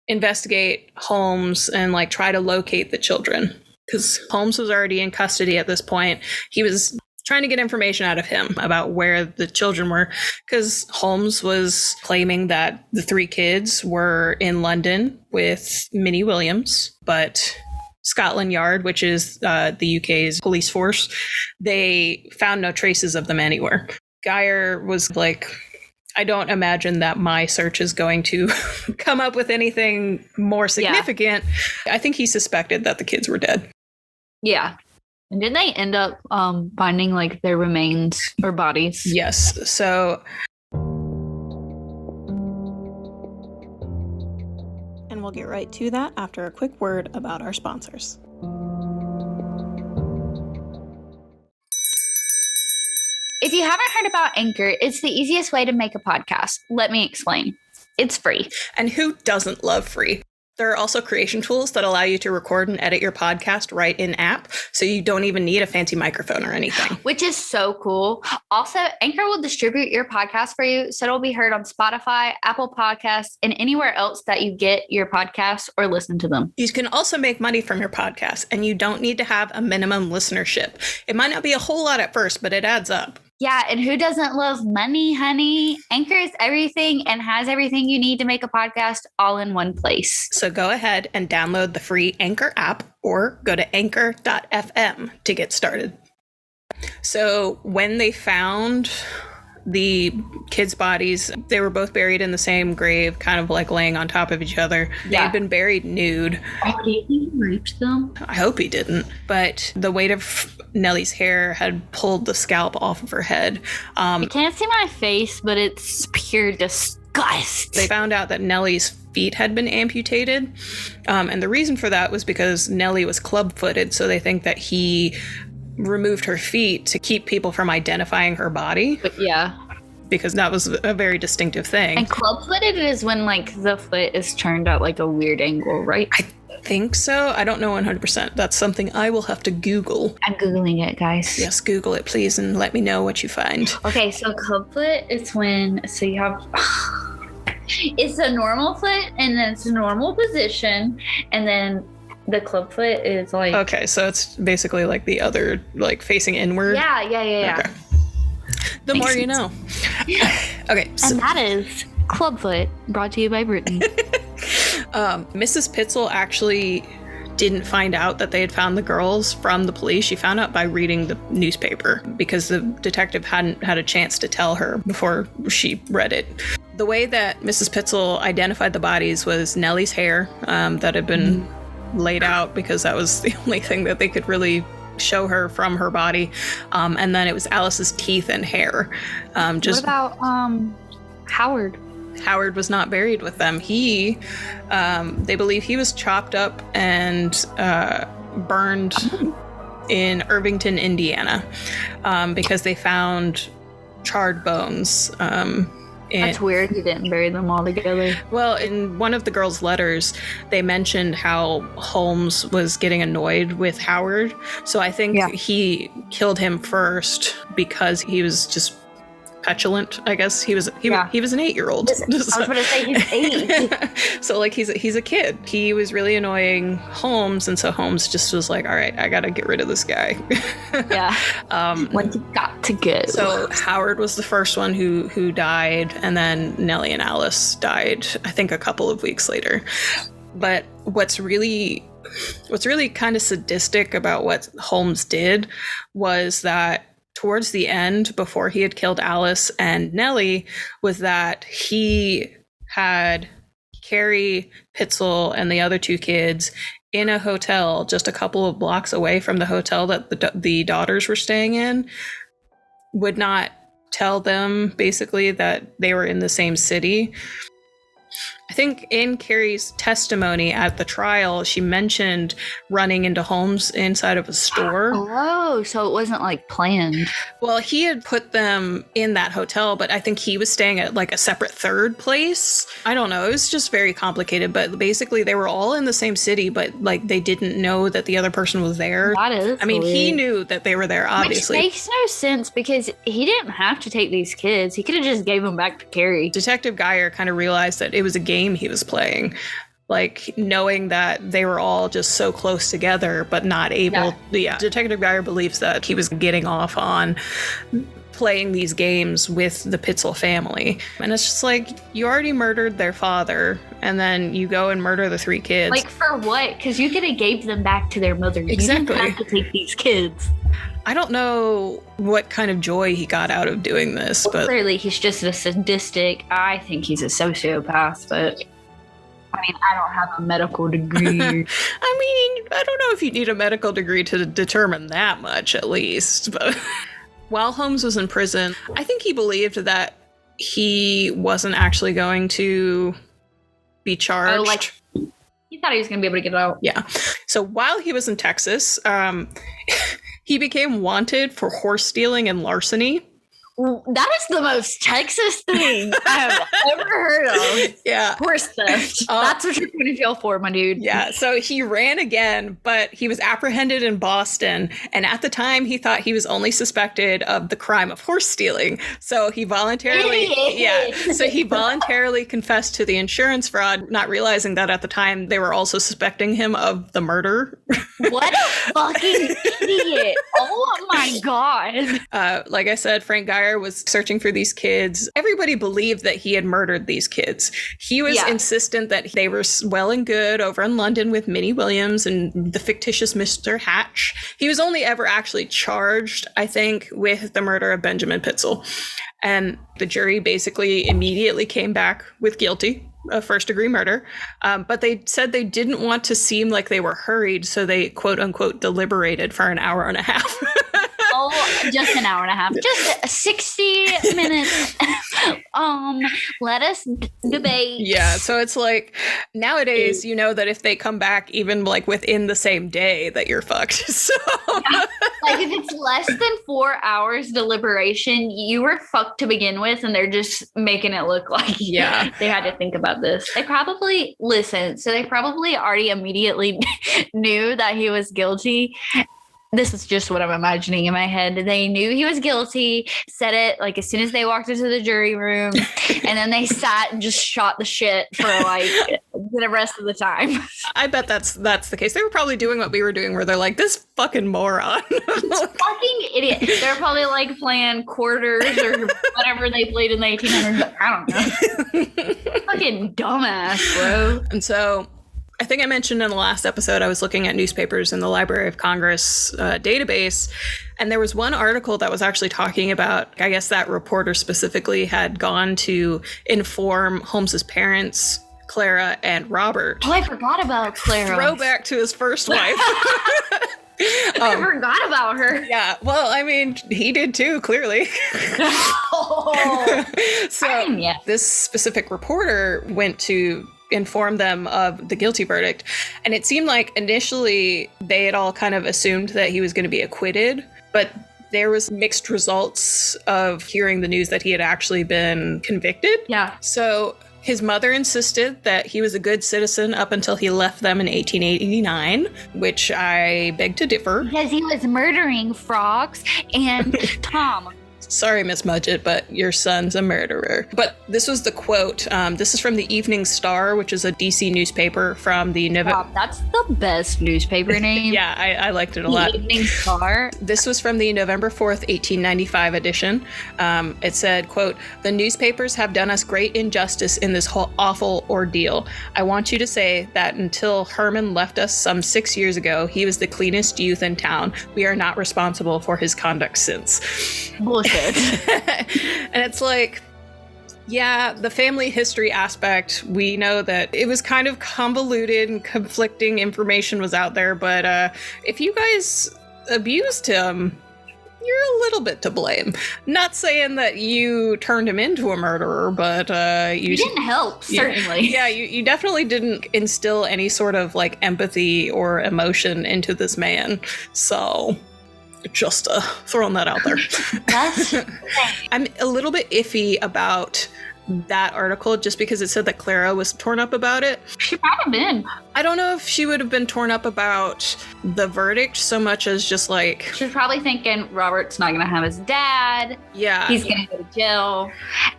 investigate Holmes and like try to locate the children because Holmes was already in custody at this point. He was trying to get information out of him about where the children were because Holmes was claiming that the 3 kids were in London with Minnie Williams, but Scotland Yard, which is the UK's police force, they found no traces of them anywhere. Geyer was like, I don't imagine that my search is going to come up with anything more significant. Yeah. I think he suspected that the kids were dead. Yeah. And didn't they end up finding like their remains or bodies? Yes. So... And we'll get right to that after a quick word about our sponsors. If you haven't heard about Anchor, it's the easiest way to make a podcast. Let me explain. It's free. And who doesn't love free? There are also creation tools that allow you to record and edit your podcast right in app, so you don't even need a fancy microphone or anything. Which is so cool. Also, Anchor will distribute your podcast for you, so it'll be heard on Spotify, Apple Podcasts, and anywhere else that you get your podcasts or listen to them. You can also make money from your podcast, and you don't need to have a minimum listenership. It might not be a whole lot at first, but it adds up. Yeah, and who doesn't love money, honey? Anchor is everything and has everything you need to make a podcast all in one place. So go ahead and download the free Anchor app or go to anchor.fm to get started. So when they found the kids' bodies, they were both buried in the same grave, kind of like laying on top of each other. They had been buried nude. Oh, do you think he raped them? I hope he didn't. But the weight of Nellie's hair had pulled the scalp off of her head. You can't see my face, but it's pure disgust. They found out that Nellie's feet had been amputated. And the reason for that was because Nellie was club-footed, so they think that he removed her feet to keep people from identifying her body. But yeah. Because that was a very distinctive thing. And club-footed is when like the foot is turned at like a weird angle, right? I think so. I don't know 100%. That's something I will have to Google. I'm Googling it, guys. Yes, Google it, please, and let me know what you find. Okay, so clubfoot is when, so you have, it's a normal foot, and then it's a normal position, and then the clubfoot is like... Okay, so it's basically like the other, like facing inward? Yeah. Okay. The more you know. Okay. So. And that is Clubfoot, brought to you by Brittany. Mrs. Pitzel actually didn't find out that they had found the girls from the police. She found out by reading the newspaper because the detective hadn't had a chance to tell her before she read it. The way that Mrs. Pitzel identified the bodies was Nellie's hair that had been laid out because that was the only thing that they could really show her from her body. And then it was Alice's teeth and hair. What about Howard? Howard was not buried with them. He, they believe he was chopped up and burned in Irvington, Indiana, because they found charred bones That's weird. He didn't bury them all together. Well, in one of the girls' letters, they mentioned how Holmes was getting annoyed with Howard. So I think he killed him first because he was just petulant, I guess. He was an 8-year-old. I was going to say he's 8. So like he's a kid. He was really annoying Holmes, and so Holmes just was like, all right, I gotta get rid of this guy. When he got to go. So Howard was the first one who died, and then Nellie and Alice died, I think, a couple of weeks later. But what's really kind of sadistic about what Holmes did was that towards the end, before he had killed Alice and Nellie, was that he had Carrie, Pitzel, and the other 2 kids in a hotel just a couple of blocks away from the hotel that the daughters were staying in, would not tell them basically that they were in the same city. I think in Carrie's testimony at the trial, she mentioned running into Holmes inside of a store. Oh, so it wasn't like planned. Well, he had put them in that hotel, but I think he was staying at like a separate third place. I don't know. It was just very complicated, but basically they were all in the same city, but like they didn't know that the other person was there. That is weird. He knew that they were there, obviously. Which makes no sense because he didn't have to take these kids. He could have just gave them back to Carrie. Detective Geyer kind of realized that it was a game he was playing, like knowing that they were all just so close together but not able. Detective Geyer believes that he was getting off on playing these games with the Pitzel family, and it's just like, you already murdered their father and then you go and murder the 3 kids. Like, for what? Because you could have gave them back to their mother. Exactly. You didn't have to take these kids. I don't know what kind of joy he got out of doing this, but clearly he's just a sadistic. I think he's a sociopath, but I mean, I don't have a medical degree. I mean, I don't know if you need a medical degree to determine that much, at least. But while Holmes was in prison, I think he believed that he wasn't actually going to be charged. Oh, like, he thought he was going to be able to get out. Yeah. So while he was in Texas, he became wanted for horse stealing and larceny. That is the most Texas thing I have ever heard of. Yeah. Horse theft. That's what you're going to jail for, my dude. Yeah. So he ran again, but he was apprehended in Boston. And at the time, he thought he was only suspected of the crime of horse stealing. So he voluntarily, confessed to the insurance fraud, not realizing that at the time they were also suspecting him of the murder. What a fucking idiot. Oh my God. Like I said, Frank Geyer was searching for these kids. Everybody believed that he had murdered these kids. He was insistent that they were well and good over in London with Minnie Williams and the fictitious Mr. Hatch. He was only ever actually charged, I think, with the murder of Benjamin Pitzel. And the jury basically immediately came back with guilty of first-degree murder. But they said they didn't want to seem like they were hurried, so they, quote-unquote, deliberated for an hour and a half. Oh, just an hour and a half. Just 60 minutes. Let us debate. Yeah, so it's like, nowadays, you know that if they come back even like within the same day, that you're fucked. So like, if it's less than 4 hours deliberation, you were fucked to begin with, and they're just making it look like they had to think about this. They probably already immediately knew that he was guilty. This is just what I'm imagining in my head. They knew he was guilty, said it like as soon as they walked into the jury room, and then they sat and just shot the shit for like the rest of the time. I bet that's the case. They were probably doing what we were doing, where they're like, this fucking moron. Fucking idiot. They're probably like playing quarters or whatever they played in the 1800s. I don't know. Fucking dumbass, bro. And so I think I mentioned in the last episode, I was looking at newspapers in the Library of Congress database, and there was one article that was actually talking about, I guess that reporter specifically had gone to inform Holmes's parents, Clara and Robert. Oh, I forgot about Clara. Throwback to his first wife. I forgot about her. Yeah, well, I mean, he did too, clearly. This specific reporter went to inform them of the guilty verdict, and it seemed like initially they had all kind of assumed that he was going to be acquitted, but there was mixed results of hearing the news that he had actually been convicted. Yeah. So his mother insisted that he was a good citizen up until he left them in 1889, which I beg to differ. Because he was murdering frogs and Tom. Sorry, Miss Mudgett, but your son's a murderer. But this was the quote. This is from the Evening Star, which is a DC newspaper from the Wow, that's the best newspaper name. Yeah, I liked it a lot. The Evening Star. This was from the November 4th, 1895 edition. It said, quote, "The newspapers have done us great injustice in this whole awful ordeal. I want you to say that until Herman left us some 6 years ago, he was the cleanest youth in town. We are not responsible for his conduct since." Bullshit. And it's like, yeah, the family history aspect, we know that it was kind of convoluted and conflicting information was out there, but if you guys abused him, you're a little bit to blame. Not saying that you turned him into a murderer, but you didn't help, certainly. Yeah, you definitely didn't instill any sort of like empathy or emotion into this man. So just throwing that out there. That's I'm a little bit iffy about that article just because it said that Clara was torn up about it. She might have been. I don't know if she would have been torn up about the verdict so much as just like... She's probably thinking Robert's not going to have his dad. Yeah. He's going to go to jail.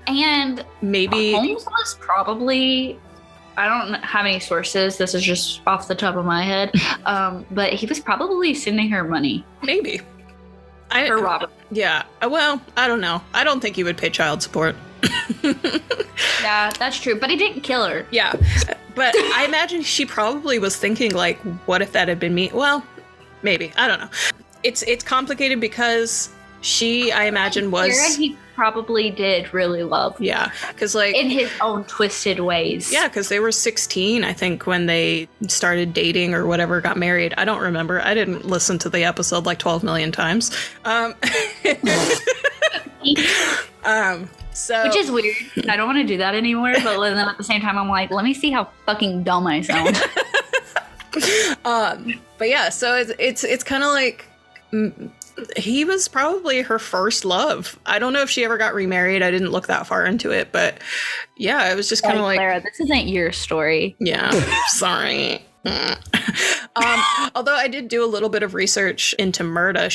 And maybe... Holmes was probably... I don't have any sources. This is just off the top of my head. But he was probably sending her money. Maybe. For Robert. Yeah. Well, I don't know. I don't think he would pay child support. Yeah, that's true. But he didn't kill her. Yeah. But I imagine she probably was thinking, like, what if that had been me? Well, maybe. I don't know. It's complicated because she, I imagine, was... Sarah, he probably did really love. Yeah, because like... in his own twisted ways. Yeah, because they were 16, I think, when they started dating or whatever, got married. I don't remember. I didn't listen to the episode like 12 million times. So, which is weird. I don't want to do that anymore, but then at the same time, I'm like, let me see how fucking dumb I sound. But yeah, so it's kind of like... he was probably her first love. I don't know if she ever got remarried. I didn't look that far into it, but yeah, it was just kind of like... Clara, this isn't your story. Yeah, sorry. Although I did do a little bit of research into Murda.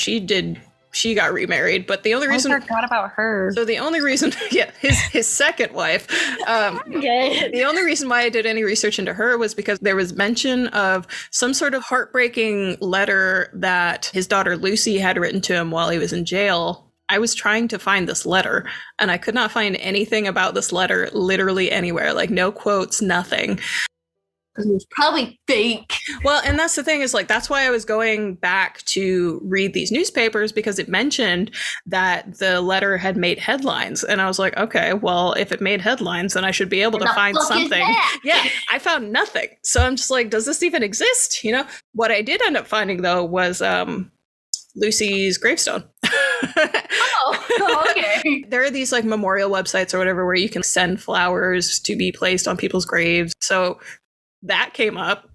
She got remarried, but the only reason... I forgot about her. So the only reason... Yeah, his second wife. The only reason why I did any research into her was because there was mention of some sort of heartbreaking letter that his daughter Lucy had written to him while he was in jail. I was trying to find this letter, and I could not find anything about this letter literally anywhere. Like, no quotes, nothing. It was probably fake. Well, and that's the thing is like, that's why I was going back to read these newspapers because it mentioned that the letter had made headlines. And I was like, okay, well, if it made headlines, then I should be able to find something. Yeah, I found nothing. So I'm just like, does this even exist? You know, what I did end up finding though was Lucy's gravestone. Oh, okay. There are these like memorial websites or whatever where you can send flowers to be placed on people's graves. So that came up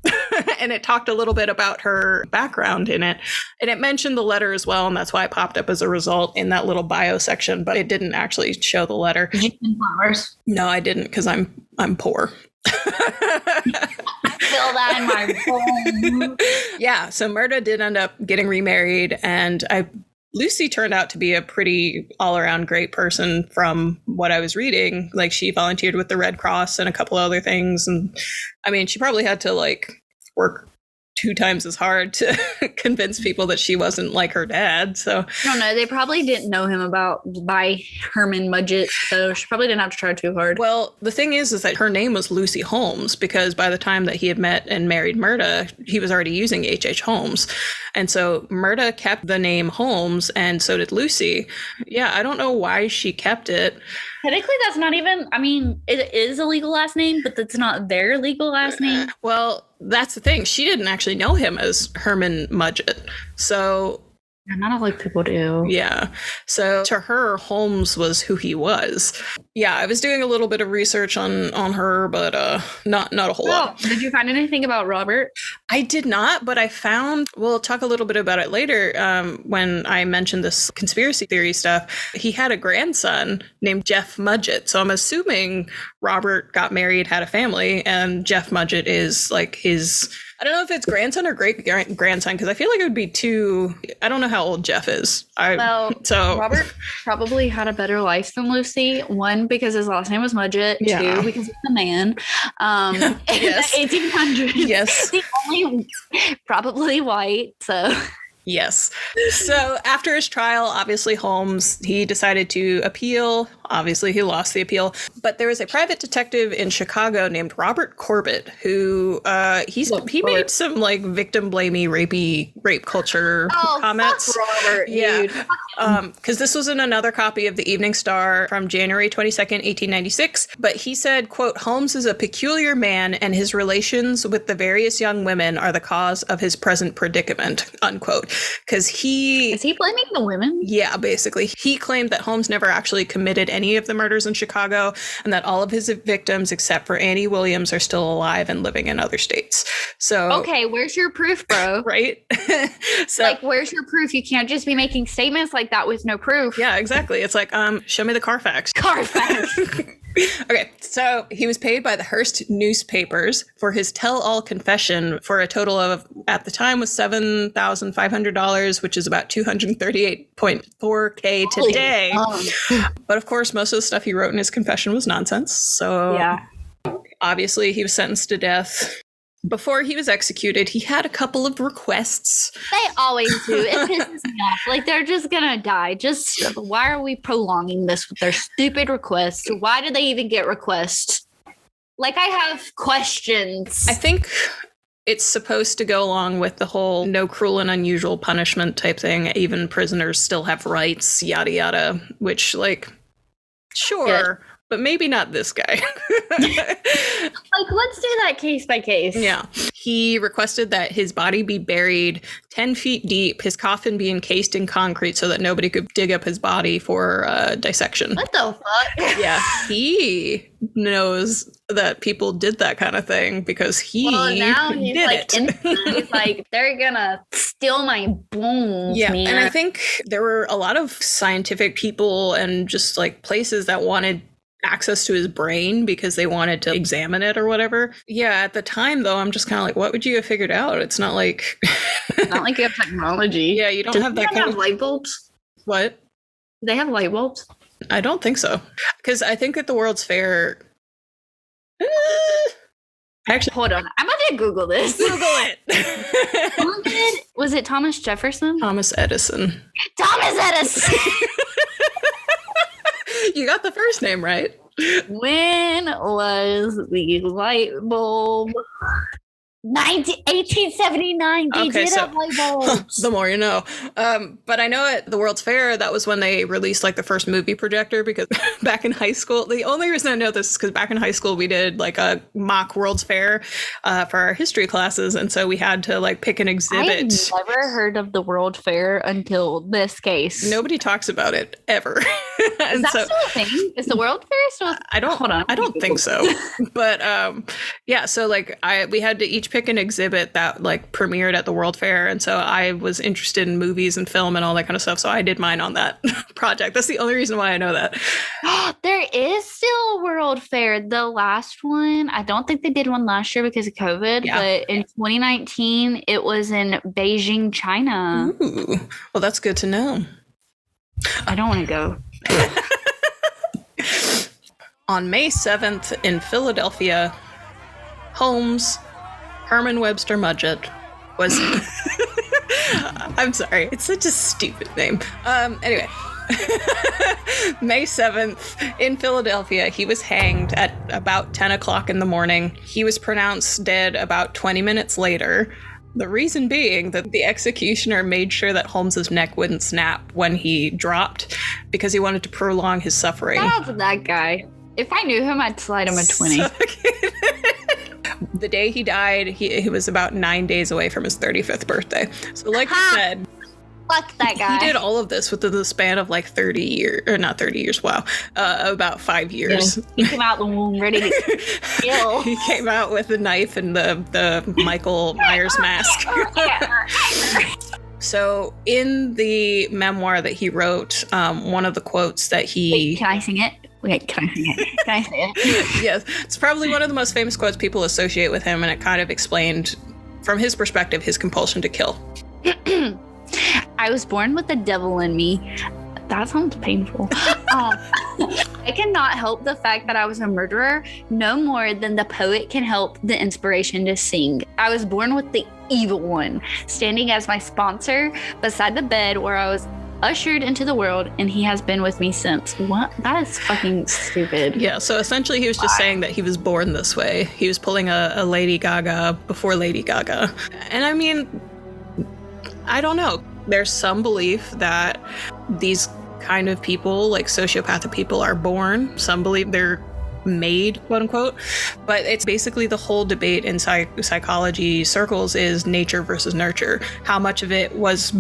and it talked a little bit about her background in it. And it mentioned the letter as well. And that's why it popped up as a result in that little bio section, but it didn't actually show the letter. Did you send flowers? No, I didn't because I'm poor. I feel that in my bones. Yeah. So Murda did end up getting remarried, and Lucy turned out to be a pretty all-around great person from what I was reading. Like, she volunteered with the Red Cross and a couple other things. And I mean, she probably had to like work 2 times as hard to convince people that she wasn't like her dad. So I don't know. They probably didn't know him by Herman Mudgett, so she probably didn't have to try too hard. Well, the thing is that her name was Lucy Holmes because by the time that he had met and married Murda, he was already using H.H. Holmes. And so Murda kept the name Holmes, and so did Lucy. Yeah, I don't know why she kept it. Technically, that's not even, I mean, it is a legal last name, but that's not their legal last name. Well, that's the thing. She didn't actually know him as Herman Mudgett. So Not a lot of people do. Yeah. So to her, Holmes was who he was. Yeah, I was doing a little bit of research on her, but not a whole lot. Did you find anything about Robert? I did not, but I found, we'll talk a little bit about it later, when I mentioned this conspiracy theory stuff. He had a grandson named Jeff Mudgett. So I'm assuming Robert got married, had a family, and Jeff Mudgett is like his... I don't know if it's grandson or great-grandson, because I feel like it would be too... I don't know how old Jeff is. Robert probably had a better life than Lucy. One, because his last name was Mudgett. Yeah. Two, because he's a man. Yes. In the 1800s. Yes. The only... Probably white, so... Yes. So after his trial, obviously Holmes, he decided to appeal. Obviously, he lost the appeal. But there was a private detective in Chicago named Robert Corbett who he made some like victim blamey, rape culture comments. Fuck Robert, dude. Because this was in another copy of the Evening Star from January 22nd, 1896. But he said, quote, Holmes is a peculiar man and his relations with the various young women are the cause of his present predicament, unquote. Because Is he blaming the women? Yeah, basically. He claimed that Holmes never actually committed any of the murders in Chicago and that all of his victims, except for Minnie Williams, are still alive and living in other states. So... Okay, where's your proof, bro? Right? So, like, where's your proof? You can't just be making statements like that with no proof. Yeah, exactly. It's like, show me the Carfax. Carfax. Okay, so he was paid by the Hearst newspapers for his tell-all confession for a total of, at the time, was $7,500, which is about $238.4K today. But of course, most of the stuff he wrote in his confession was nonsense. So yeah, obviously he was sentenced to death. Before he was executed, he had a couple of requests. They always do. It pisses me off. Like, they're just gonna die. Just why are we prolonging this with their stupid requests? Why do they even get requests? Like, I have questions. I think it's supposed to go along with the whole no cruel and unusual punishment type thing. Even prisoners still have rights, yada yada, which, like, sure. Yeah. But maybe not this guy. Like, let's do that case by case. Yeah. He requested that his body be buried 10 feet deep, his coffin be encased in concrete so that nobody could dig up his body for dissection. What the fuck? Yeah. He knows that people did that kind of thing because he now he's did like, it. He's like, they're gonna steal my bones. Yeah. Man. And I think there were a lot of scientific people and just like places that wanted access to his brain because they wanted to examine it or whatever. Yeah, at the time though, I'm just kind of like, what would you have figured out? It's not like not like you have technology. Yeah, you don't have that kind of light bulbs. What? Do they have light bulbs? I don't think so. Because I think at the World's Fair actually, hold on. I'm about to Google this. Google it. Was it Thomas Jefferson? Thomas Edison. Thomas Edison! You got the first name right. When was the light bulb? 1879. They did have light bulbs. The more you know. But I know at the World's Fair, that was when they released like the first movie projector, because back in high school, the only reason I know this is because back in high school, we did like a mock World's Fair for our history classes. And so we had to like pick an exhibit. I've never heard of the World Fair until this case. Nobody talks about it ever. Is that still a thing? Is the World Fair still? I don't think so. But yeah, so like we had to each pick an exhibit that like premiered at the World Fair, and so I was interested in movies and film and all that kind of stuff, so I did mine on that project. That's the only reason why I know that. There is still a World Fair. The last one, I don't think they did one last year because of COVID, but in 2019 it was in Beijing, China. Ooh. Well, that's good to know. I don't want to go. On May 7th in Philadelphia, Holmes Herman Webster Mudgett was... I'm sorry. It's such a stupid name. Anyway. May 7th in Philadelphia, he was hanged at about 10 o'clock in the morning. He was pronounced dead about 20 minutes later. The reason being that the executioner made sure that Holmes's neck wouldn't snap when he dropped because he wanted to prolong his suffering. Shout out to that guy. If I knew him, I'd slide him a 20. The day he died, he was about 9 days away from his 35th birthday. So like I said, Fuck that guy. He did all of this within the span of like 30 years, or not 30 years, wow, about 5 years. Yeah, he came out the womb ready to kill. He came out with the knife and the Michael Myers mask. So in the memoir that he wrote, one of the quotes that he... Wait, can I sing it? Wait, can I sing it? Can I say it? Yes, it's probably one of the most famous quotes people associate with him, and it kind of explained, from his perspective, his compulsion to kill. I was born with the devil in me. That sounds painful. I cannot help the fact that I was a murderer no more than the poet can help the inspiration to sing. I was born with the evil one, standing as my sponsor beside the bed where I was ushered into the world, and he has been with me since. What? That is fucking stupid. Yeah, so essentially he was just saying that he was born this way. He was pulling a Lady Gaga before Lady Gaga. And I mean, I don't know. There's some belief that these kind of people, like sociopathic people, are born. Some believe they're made, quote unquote. But it's basically the whole debate in psychology circles is nature versus nurture. How much of it was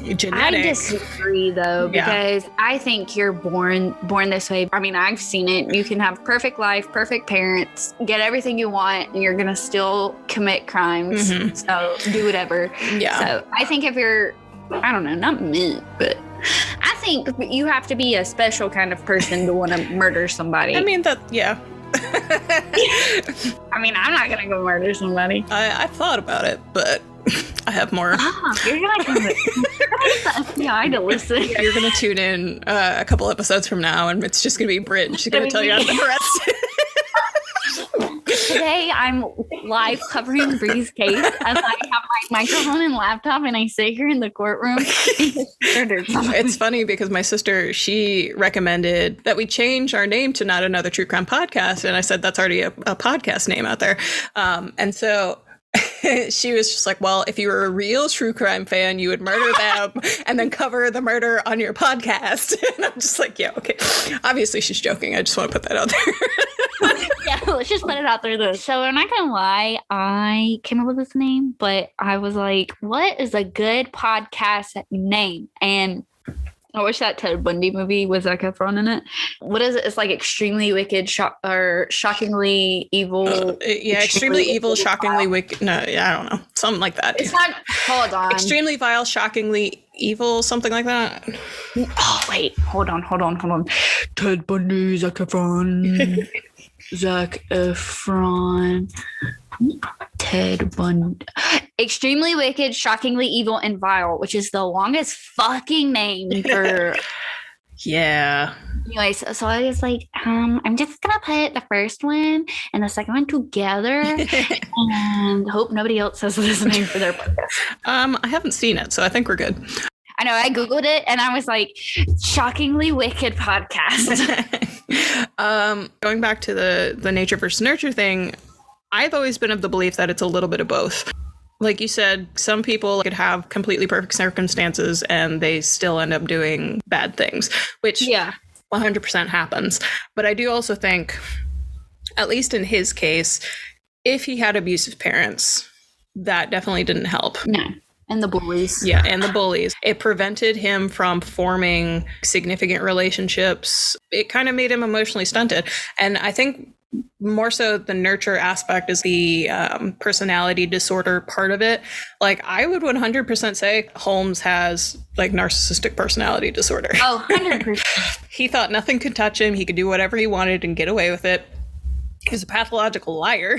genetic? I disagree though, because I think you're born this way. I mean, I've seen it. You can have perfect life, perfect parents, get everything you want, and you're gonna still commit crimes. Mm-hmm. So do whatever. Yeah. So I think if you're, I don't know, not meant, but I think you have to be a special kind of person to want to murder somebody. I mean, yeah. I mean, I'm not gonna go murder somebody. I thought about it, but I have more. You're gonna come the FBI to listen. You're gonna tune in a couple episodes from now, and it's just gonna be Britt, and she's gonna tell you how to arrest. Today, I'm live covering Bree's case as I have my microphone and laptop, and I sit here in the courtroom. It's funny because my sister, she recommended that we change our name to Not Another True Crime Podcast, and I said that's already a podcast name out there, and so she was just like, well, if you were a real true crime fan, you would murder them and then cover the murder on your podcast. And I'm just like, yeah, okay. Obviously, she's joking. I just want to put that out there. Yeah, let's just put it out there though. So I'm not gonna lie, I came up with this name, but I was like, what is a good podcast name? And I wish that Ted Bundy movie was Zac Efron in it. What is it? It's like extremely wicked, or shockingly evil. Extremely evil, shockingly wicked. No, I don't know. Something like that. It's not. Hold on. Extremely vile, shockingly evil, something like that. Oh wait, hold on. Ted Bundy, Zac Efron. Zac Efron. Ted Bundy. Extremely wicked, shockingly evil, and vile, which is the longest fucking name for. Yeah. Anyways, so I was like, I'm just gonna put the first one and the second one together and hope nobody else says this name for their podcast. I haven't seen it, so I think we're good. I know, I Googled it and I was like, shockingly wicked podcast. Going back to the nature versus nurture thing, I've always been of the belief that it's a little bit of both. Like you said, some people could have completely perfect circumstances and they still end up doing bad things, which 100% happens. But I do also think, at least in his case, if he had abusive parents, that definitely didn't help. No. And the bullies. Yeah, and the bullies. It prevented him from forming significant relationships. It kind of made him emotionally stunted. And I think more so the nurture aspect is the personality disorder part of it. Like, I would 100% say Holmes has like narcissistic personality disorder. Oh, 100%. He thought nothing could touch him. He could do whatever he wanted and get away with it. He was a pathological liar.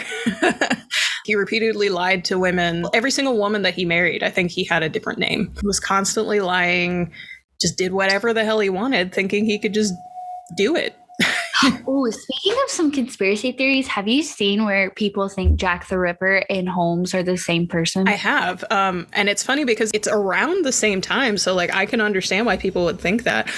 He repeatedly lied to women. Every single woman that he married, I think he had a different name. He was constantly lying, just did whatever the hell he wanted, thinking he could just do it. Oh, speaking of some conspiracy theories, have you seen where people think Jack the Ripper and Holmes are the same person? I have. And it's funny because it's around the same time. So like, I can understand why people would think that.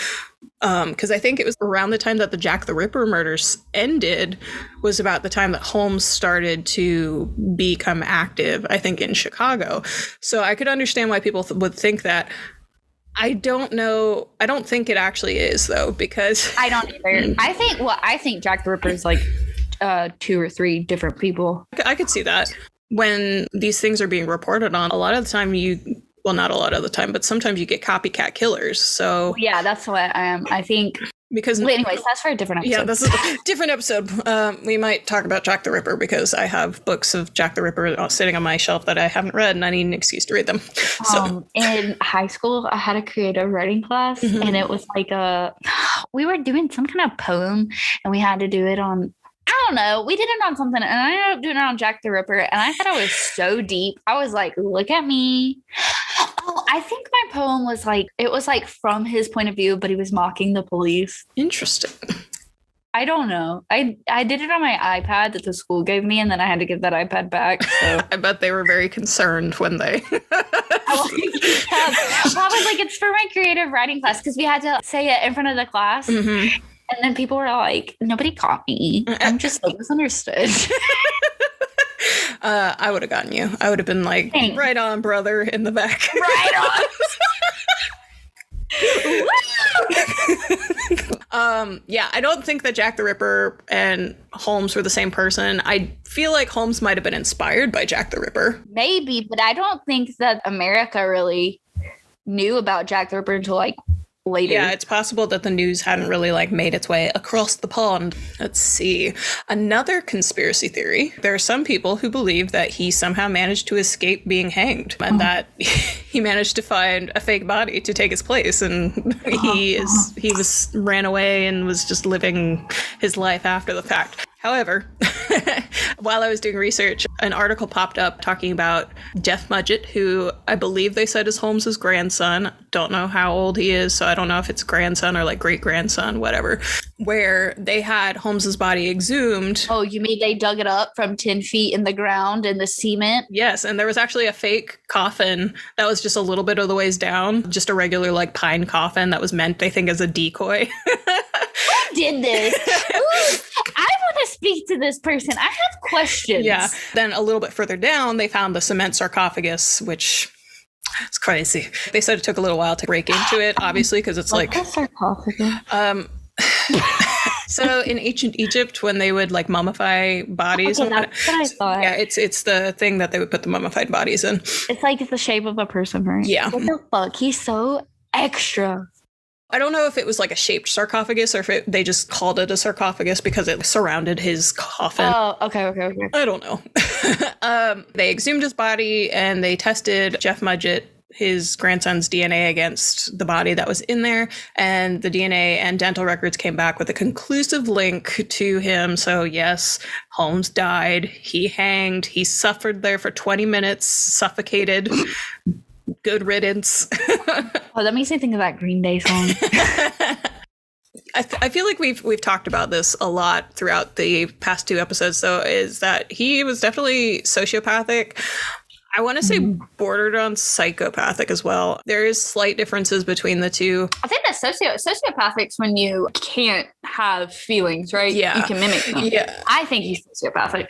Because I think it was around the time that the Jack the Ripper murders ended was about the time that Holmes started to become active, I think, in Chicago. So I could understand why people would think that. I don't know. I don't think it actually is, though, because I don't either. I think Jack the Ripper is like 2 or 3 different people. I could see that. When these things are being reported on, a lot of the time well, not a lot of the time, but sometimes you get copycat killers. So yeah, that's what I think. Because anyways, that's for a different episode. Yeah, this is a different episode. We might talk about Jack the Ripper because I have books of Jack the Ripper sitting on my shelf that I haven't read, and I need an excuse to read them. So in high school, I had a creative writing class, and it was like we were doing some kind of poem, and we had to do it on, I don't know, we did it on something, and I ended up doing it on Jack the Ripper, and I thought it was so deep. I was like, look at me. Oh, I think my poem was like, it was like from his point of view, but he was mocking the police. Interesting. I don't know. I did it on my iPad that the school gave me, and then I had to give that iPad back. So. I bet they were very concerned when they... I was like, it's for my creative writing class, because we had to say it in front of the class. And then people were like, nobody caught me. I'm just so misunderstood. I would have gotten you. I would have been like, Thanks. Right on, brother, in the back. Right on. Yeah, I don't think that Jack the Ripper and Holmes were the same person. I feel like Holmes might have been inspired by Jack the Ripper. Maybe, but I don't think that America really knew about Jack the Ripper until like later. Yeah, it's possible that the news hadn't really like made its way across the pond. Let's see. Another conspiracy theory. There are some people who believe that he somehow managed to escape being hanged and that he managed to find a fake body to take his place, and he ran away and was just living his life after the fact. However, while I was doing research, an article popped up talking about Jeff Mudgett, who I believe they said is Holmes's grandson. Don't know how old he is, so I don't know if it's grandson or like great-grandson, whatever, where they had Holmes's body exhumed. Oh, you mean they dug it up from 10 feet in the ground in the cement? Yes, and there was actually a fake coffin that was just a little bit of the ways down, just a regular like pine coffin that was meant, I think, as a decoy. Who did this? I want to speak to this person. I have questions. Yeah. Then a little bit further down, they found the cement sarcophagus, which is crazy. They said it took a little while to break into it, obviously, because it's like... What's a sarcophagus? So in ancient Egypt, when they would like mummify bodies, okay, that's what I thought. Yeah, it's the thing that they would put the mummified bodies in. It's like the shape of a person, right? Yeah. What the fuck? He's so extra. I don't know if it was like a shaped sarcophagus or if they just called it a sarcophagus because it surrounded his coffin. Oh, okay. I don't know. They exhumed his body and they tested Jeff Mudgett, his grandson's DNA against the body that was in there, and the DNA and dental records came back with a conclusive link to him. So yes, Holmes died. He hanged. He suffered there for 20 minutes, suffocated. Good riddance. Oh, that makes me think of that Green Day song. I feel like we've talked about this a lot throughout the past two episodes, though, is that he was definitely sociopathic. I want to say bordered on psychopathic as well. There is slight differences between the two. I think that sociopathic's when you can't have feelings, right? Yeah. You can mimic them. Yeah. I think he's sociopathic.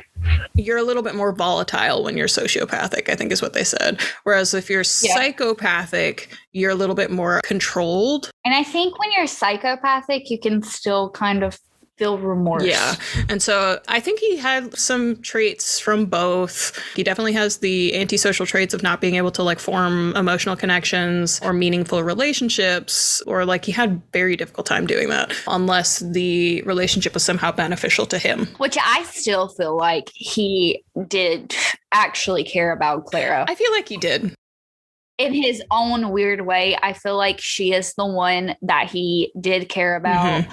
You're a little bit more volatile when you're sociopathic, I think is what they said. Whereas if you're psychopathic, you're a little bit more controlled. And I think when you're psychopathic, you can still kind of feel remorse. Yeah. And so I think he had some traits from both. He definitely has the antisocial traits of not being able to like form emotional connections or meaningful relationships, or like he had very difficult time doing that unless the relationship was somehow beneficial to him. Which I still feel like he did actually care about Clara. I feel like he did. In his own weird way, I feel like she is the one that he did care about.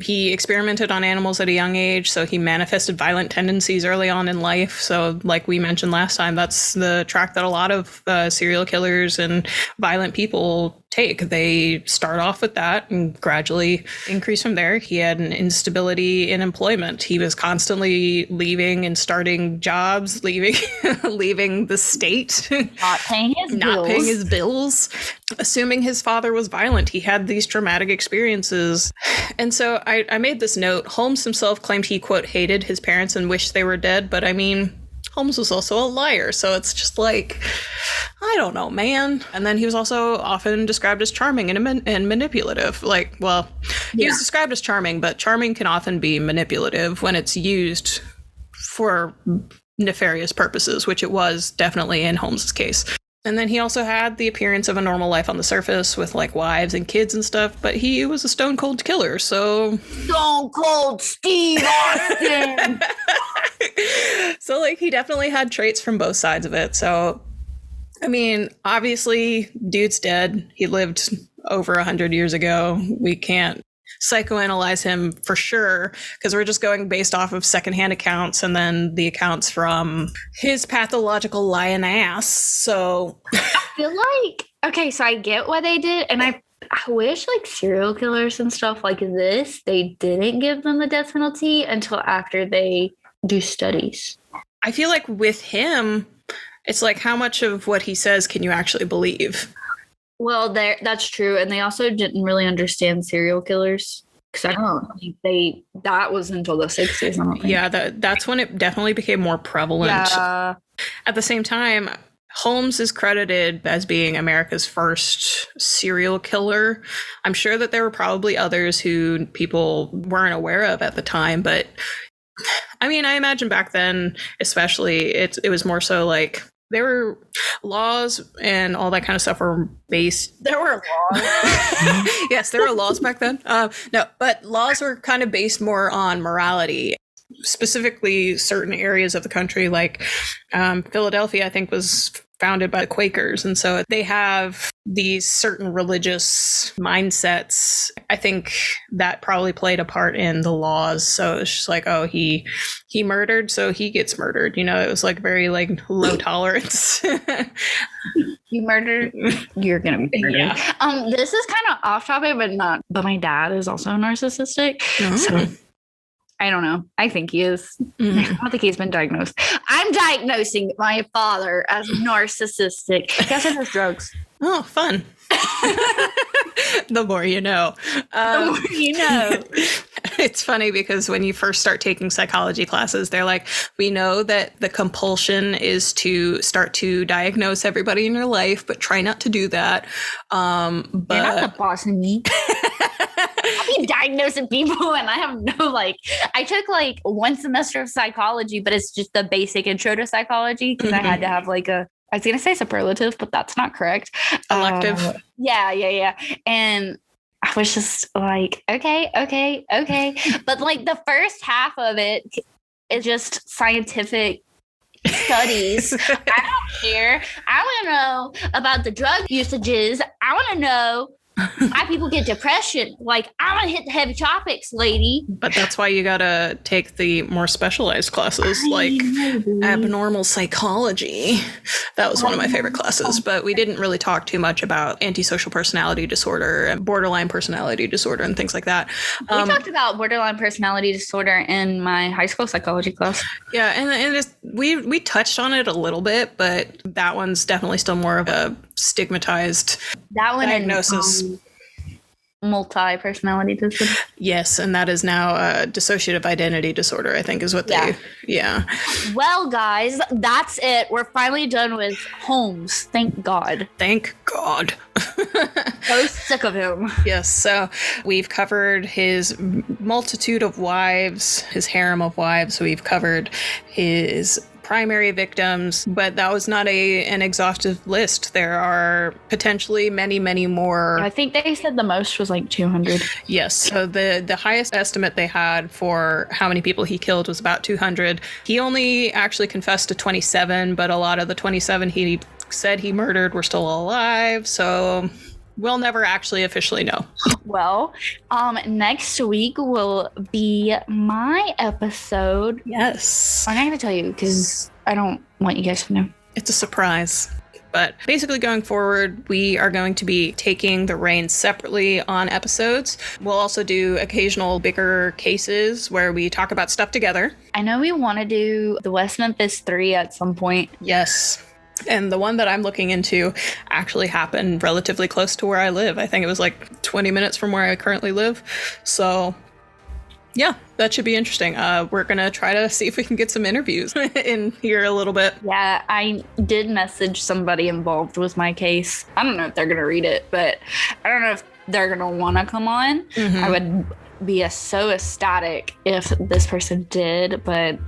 He experimented on animals at a young age, so he manifested violent tendencies early on in life. So like we mentioned last time, that's the track that a lot of serial killers and violent people take. They start off with that and gradually increase from there. He had an instability in employment. He was constantly leaving and starting jobs, leaving the state. Not paying his bills. Assuming his father was violent. He had these traumatic experiences. And so I made this note. Holmes himself claimed he, quote, hated his parents and wished they were dead. But I mean, Holmes was also a liar. So it's just like, I don't know, man. And then he was also often described as charming and manipulative. Like, well, he was described as charming, but charming can often be manipulative when it's used for nefarious purposes, which it was definitely in Holmes's case. And then he also had the appearance of a normal life on the surface with like wives and kids and stuff, but he was a stone cold killer, so... Stone Cold Steve Austin! So like he definitely had traits from both sides of it. So, I mean, obviously, dude's dead. He lived over 100 years ago. We can't psychoanalyze him for sure, because we're just going based off of secondhand accounts and then the accounts from his pathological lying ass. So I feel like, okay, so I get why they did, and I wish like serial killers and stuff like this, they didn't give them the death penalty until after they do studies. I feel like with him, it's like, how much of what he says can you actually believe? Well, that's true. And they also didn't really understand serial killers. Because I don't think that was until the 60s. I don't think. Yeah, that's when it definitely became more prevalent. Yeah. At the same time, Holmes is credited as being America's first serial killer. I'm sure that there were probably others who people weren't aware of at the time, but I mean, I imagine back then, especially, it was more so like there were laws and all that kind of stuff were based. There were laws. Yes, there were laws back then. No, but laws were kind of based more on morality. Specifically, certain areas of the country, like Philadelphia, I think was founded by the Quakers. And so they have these certain religious mindsets. I think that probably played a part in the laws. So it's just like, oh, he murdered, so he gets murdered. You know, it was like very like low tolerance. You murdered, you're gonna be murdered. Yeah. This is kind of off topic, but my dad is also narcissistic. Mm-hmm. So I don't know. I think he is. Mm-hmm. I don't think he's been diagnosed. I'm diagnosing my father as narcissistic. He also does drugs. Oh, fun. The more you know. The more you know. It's funny because when you first start taking psychology classes, they're like, we know that the compulsion is to start to diagnose everybody in your life, but try not to do that. But you're not the boss of me. I'll be diagnosing people and I have no I took one semester of psychology, but it's just the basic intro to psychology because I had to have I was going to say superlative, but that's not correct. Elective. Yeah. And I was just like, okay. But the first half of it is just scientific studies. I don't care. I want to know about the drug usages. I want to know why people get depression. I want to hit the heavy topics, lady. But that's why you gotta take the more specialized classes, abnormal psychology. That was one of my favorite classes, but we didn't really talk too much about antisocial personality disorder and borderline personality disorder and things like that. We talked about borderline personality disorder in my high school psychology class. Yeah, and we touched on it a little bit, but that one's definitely still more of a stigmatized diagnosis. Multi-personality disorder. Yes, and that is now dissociative identity disorder, I think is what yeah. Well, guys, that's it. We're finally done with Holmes. Thank God. Thank God. So sick of him. Yes, so we've covered his multitude of wives, his harem of wives. We've covered his primary victims, but that was not an exhaustive list. There are potentially many, many more. I think they said the most was 200. Yes. So the highest estimate they had for how many people he killed was about 200. He only actually confessed to 27, but a lot of the 27 he said he murdered were still alive. So we'll never actually officially know. Well, next week will be my episode. Yes. I'm not going to tell you because I don't want you guys to know. It's a surprise. But basically going forward, we are going to be taking the reins separately on episodes. We'll also do occasional bigger cases where we talk about stuff together. I know we want to do the West Memphis 3 at some point. Yes. And the one that I'm looking into actually happened relatively close to where I live. I think it was 20 minutes from where I currently live. So, yeah, that should be interesting. We're going to try to see if we can get some interviews in here a little bit. Yeah, I did message somebody involved with my case. I don't know if they're going to read it, but I don't know if they're going to want to come on. Mm-hmm. I would be so ecstatic if this person did, but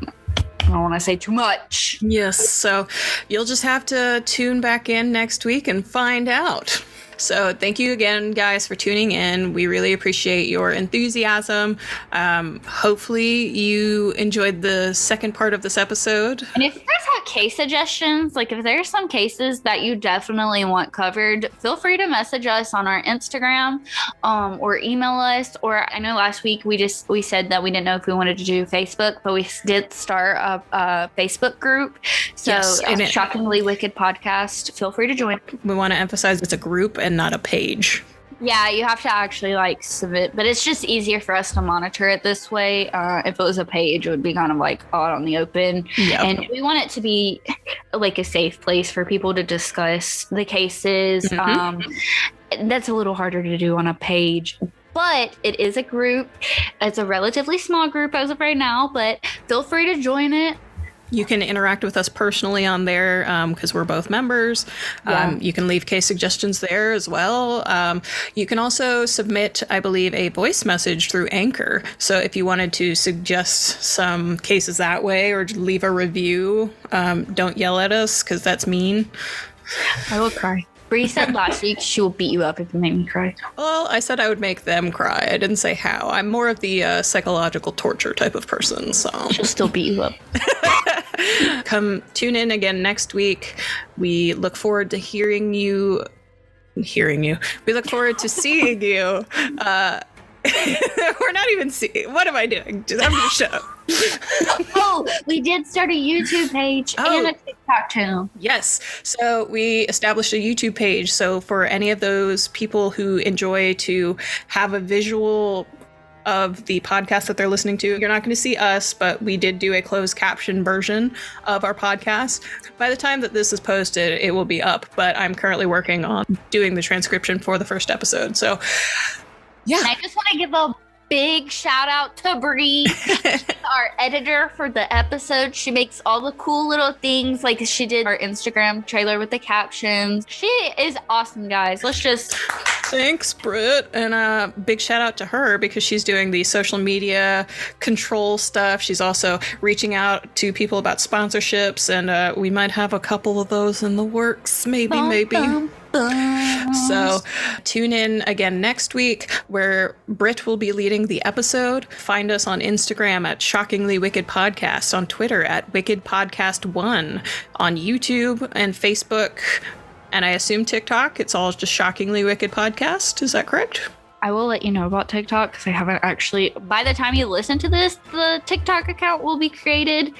don't want to say too much. Yes, so you'll just have to tune back in next week and find out. So thank you again, guys, for tuning in. We really appreciate your enthusiasm. Hopefully you enjoyed the second part of this episode. And if you guys have case suggestions, like if there's some cases that you definitely want covered, feel free to message us on our Instagram or email us. Or I know last week we said that we didn't know if we wanted to do Facebook, but we did start a Facebook group. So yes, Shockingly Wicked Podcast, feel free to join. We want to emphasize it's a group and not a page. Yeah, you have to actually submit, but it's just easier for us to monitor it this way. If it was a page, it would be kind of out on the open. Yep. And we want it to be a safe place for people to discuss the cases. Mm-hmm. That's a little harder to do on a page, but it is a group. It's a relatively small group as of right now, but feel free to join it. You can interact with us personally on there because we're both members. Yeah. You can leave case suggestions there as well. You can also submit, I believe, a voice message through Anchor. So if you wanted to suggest some cases that way or leave a review, don't yell at us because that's mean. I will cry. Bree said last week she will beat you up if you make me cry. Well, I said I would make them cry. I didn't say how. I'm more of the psychological torture type of person, so... She'll still beat you up. Come tune in again next week. We look forward to hearing you. We look forward to seeing you. We're not even seeing. What am I doing? I'm going to shut up. Oh, we did start a YouTube page and a TikTok channel. Yes. So we established a YouTube page. So for any of those people who enjoy to have a visual of the podcast that they're listening to, you're not going to see us, but we did do a closed caption version of our podcast. By the time that this is posted, it will be up, but I'm currently working on doing the transcription for the first episode. So yeah. And I just want to give a big shout out to Bree. She's our editor for the episode. She makes all the cool little things, like she did our Instagram trailer with the captions. She is awesome, guys. Thanks, Britt. And a big shout out to her because she's doing the social media control stuff. She's also reaching out to people about sponsorships, and we might have a couple of those in the works. Maybe. So tune in again next week where Britt will be leading the episode. Find us on Instagram at Shockingly Wicked Podcast, on Twitter at Wicked Podcast 1, on YouTube and Facebook, and I assume TikTok. It's all just Shockingly Wicked Podcast. Is that correct? I will let you know about TikTok because I haven't actually. By the time you listen to this, the TikTok account will be created.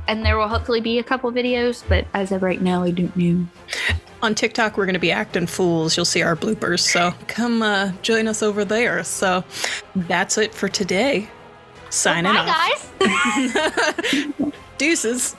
And there will hopefully be a couple videos, but as of right now, I don't know. On TikTok, we're going to be acting fools. You'll see our bloopers, so come join us over there. So that's it for today. Signing off. Bye, guys. Deuces.